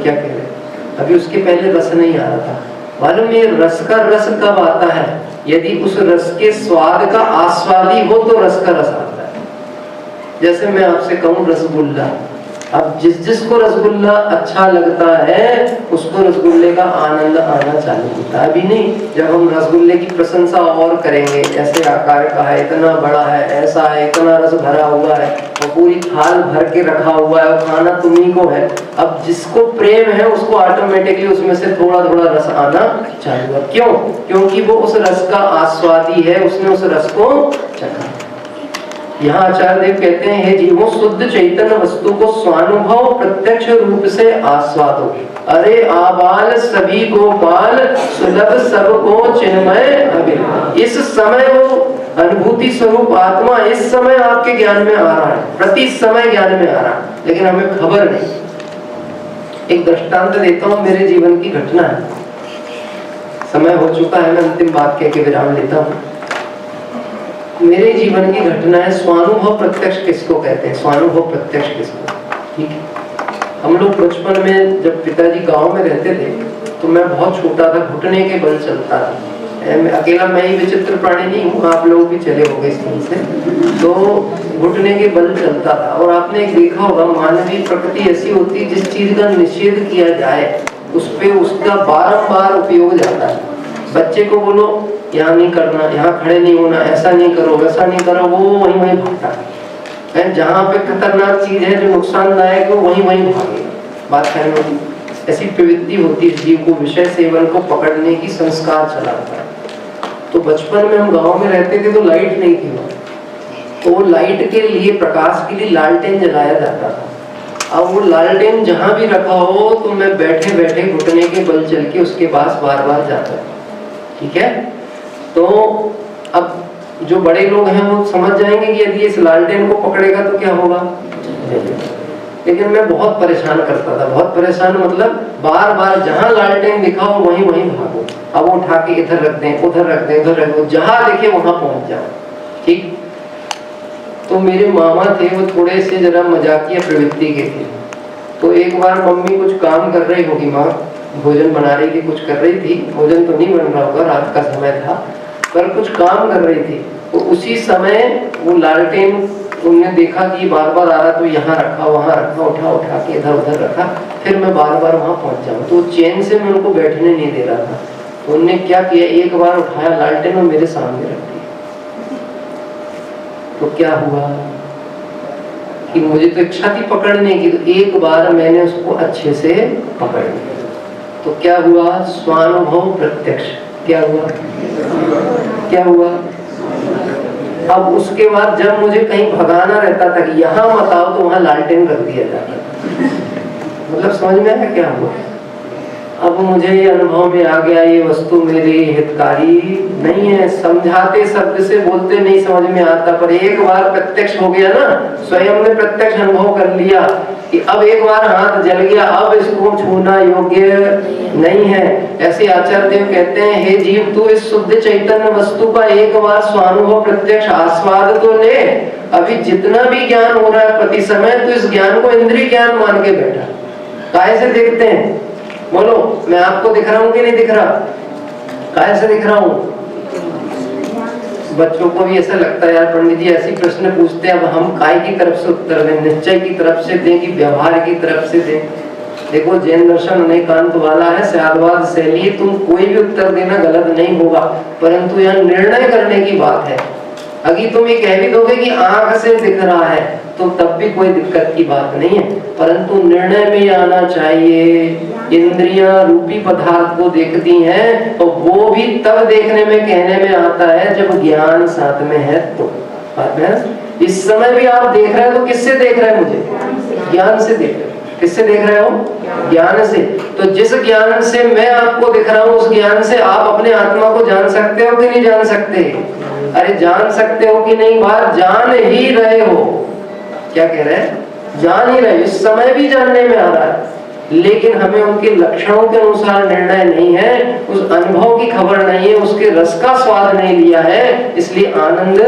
क्या कह रहे हैं? अभी उसके पहले रस नहीं आ रहा था। मालूम है रस का रस कब आता है? यदि उस रस के स्वाद का आस्वादी हो तो रस का रस आता है। जैसे मैं आपसे कहूँ रसगुल्ला, अब जिसको रसगुल्ला अच्छा लगता है उसको रसगुल्ले का आनंद आना चालू होता है। अभी नहीं, जब हम रसगुल्ले की प्रशंसा और करेंगे, ऐसे आकार का है, इतना बड़ा है, ऐसा है, इतना रस भरा हुआ है और पूरी थाल भर के रखा हुआ है और खाना तुम्ही को है। अब जिसको प्रेम है उसको ऑटोमेटिकली उसमें से थोड़ा थोड़ा रस आना चालू हुआ। क्यों? क्योंकि वो उस रस का आस्वादी है, उसने उस रस को चखा। यहाँ आचार्य देव कहते हैं, हे जीवों, शुद्ध चैतन्य वस्तु को स्वानुभव प्रत्यक्ष रूप से आस्वादो। अरे आबाल सभी गोपाल, सुलभ सबको चिन्मय अभिन्न। इस समय वो अनुभूति स्वरूप आत्मा इस समय आपके ज्ञान में आ रहा है, प्रति समय ज्ञान में आ रहा है, लेकिन हमें खबर नहीं। एक दृष्टांत देता हूँ, मेरे जीवन की घटना है। समय हो चुका है, मैं अंतिम बात कह के विराम लेता हूँ। मेरे जीवन की घटना है। स्वानुभव प्रत्यक्ष किसको कहते हैं? स्वानुभव प्रत्यक्ष किसको? ठीक है, हम लोग बचपन में जब पिताजी गांव में रहते थे तो मैं बहुत छोटा था, घुटने के बल चलता था। अकेला मैं ही विचित्र प्राणी नहीं हूँ, आप लोग भी चले होंगे इस तरह से। तो घुटने के बल चलता था। और आपने एक देखा होगा, मानवीय प्रकृति ऐसी होती है, जिस चीज का निषेध किया जाए उस पे उसका बारंबार उपयोग जाता है। बच्चे को बोलो यहाँ नहीं करना, यहाँ खड़े नहीं होना, ऐसा नहीं करो, वैसा नहीं करो, वो वहीं वहीं भागता है। जहाँ पे खतरनाक चीज है जो नुकसानदायक है वहीं वहीं भागेगा। बात कहने में ऐसी प्रवृत्ति होती है जीव को विषय सेवन को पकड़ने की, संस्कार चलाता है। तो बचपन में हम गांव में रहते थे तो लाइट नहीं थी वहाँ, तो वो लाइट के लिए, प्रकाश के लिए लालटेन जलाया जाता था। अब वो लालटेन जहाँ भी रखा हो तो मैं बैठे बैठे घुटने के बल चल के उसके पास बार बार जाता था। ठीक है, तो अब जो बड़े लोग हैं वो समझ जाएंगे कि यदि इस लालटेन को पकड़ेगा तो क्या होगा। लेकिन मैं बहुत परेशान करता था, बहुत परेशान मतलब बार बार जहां लालटेन दिखा हो वहीं वहीं भागो। अब वो उठा के इधर रख दें, उधर रख दें, उधर रख दो, जहां देखे वहां पहुंच जाओ। ठीक, तो मेरे मामा थे, वो थोड़े से जरा मजाकिया प्रवृत्ति के थे। तो एक बार मम्मी कुछ काम कर रही होगी, माँ भोजन बना रही थी, कुछ कर रही थी, भोजन तो नहीं बन रहा होगा, रात का समय था, पर कुछ काम कर रही थी। तो उसी समय वो लालटेन उन्होंने देखा कि बार बार आ रहा, तो यहाँ रखा, वहां रखा, उठा उठा के इधर उधर रखा, फिर मैं बार बार वहां पहुंच जाऊँ। तो चैन से मैं उनको बैठने नहीं दे रहा था। तो उन्होंने क्या किया, एक बार उठाया लालटेन और मेरे सामने रख दिया। तो क्या हुआ कि मुझे तो इच्छा थी पकड़ने की, तो एक बार मैंने उसको अच्छे से पकड़ लिया। तो क्या हुआ, स्वानुभव प्रत्यक्ष। क्या हुआ, क्या हुआ? अब उसके बाद जब मुझे कहीं भगाना रहता था कि यहाँ मत आओ, तो वहां लालटेन रख दिया जाता था। मतलब समझ में आया क्या हुआ? अब मुझे ये अनुभव में आ गया, ये वस्तु मेरे हितकारी नहीं है। समझाते शब्द से बोलते नहीं समझ में आता, पर एक बार प्रत्यक्ष हो गया ना, स्वयं ने प्रत्यक्ष अनुभव कर लिया कि अब एक बार हाथ जल गया, अब इसको छूना योग्य नहीं है। ऐसे आचार्य देव कहते हैं, हे जीव, तू इस शुद्ध चैतन्य वस्तु का एक बार स्वानुभव प्रत्यक्ष आस्वाद तो ले। अभी जितना भी ज्ञान हो रहा है प्रति समय, तो इस ज्ञान को इंद्रिय ज्ञान मान के बैठा। काहे से देखते हैं? बोलो, मैं आपको दिख रहा हूं कि नहीं दिख रहा? कैसे दिख रहा हूँ? बच्चों को भी ऐसा लगता है यार पंडित जी ऐसे प्रश्न पूछते हैं, अब हम काय की तरफ से उत्तर दें, निश्चय की तरफ से दें कि व्यवहार की तरफ से दें? देखो जैन दर्शन अनेकांत वाला है, सयादवाद शैली, तुम कोई भी उत्तर देना गलत नहीं होगा, परंतु यहाँ निर्णय करने की बात है। अगर तुम ये कह भी दोगे कि आंख से दिख रहा है तो तब भी कोई दिक्कत की बात नहीं है, परंतु निर्णय में आना चाहिए। इंद्रियां रूपी पदार्थ को देखती हैं तो वो भी तब देखने में कहने में आता है जब ज्ञान साथ में है तो। बात है इस समय भी आप देख रहे हो तो किससे देख रहे हैं? मुझे ज्ञान से देख रहे हो। किससे देख रहे हो? ज्ञान से। तो जिस ज्ञान से मैं आपको दिख रहा हूँ उस ज्ञान से आप अपने आत्मा को जान सकते हो कि नहीं जान सकते? अरे जान सकते हो कि नहीं? बात जान ही रहे हो। क्या कह रहे हैं? जान ही रहे, इस समय भी जानने में आ रहा है, लेकिन हमें उनके लक्षणों के अनुसार निर्णय नहीं है, उस अनुभव की खबर नहीं है, उसके रस का स्वाद नहीं लिया है, इसलिए आनंद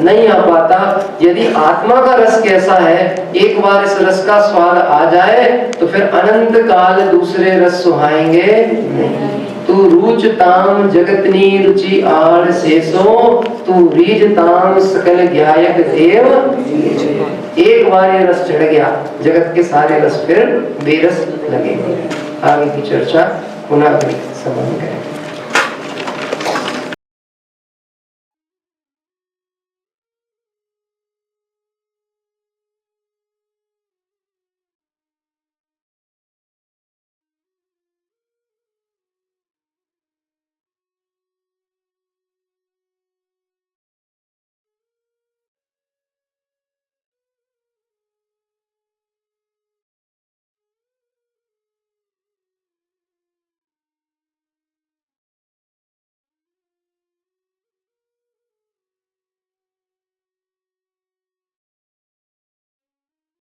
नहीं आ पाता। यदि आत्मा का रस कैसा है, एक बार इस रस का स्वाद आ जाए तो फिर अनंत काल दूसरे रस सुहाएंगे नहीं। तू रुचताम जगतनी रुचि आड़ शेषो, तू रीजताम सकल ज्ञायक देव। एक बार ये रस चढ़ गया, जगत के सारे रस फिर बेरस लगेंगे। आगे की चर्चा पुनः संबंध करें।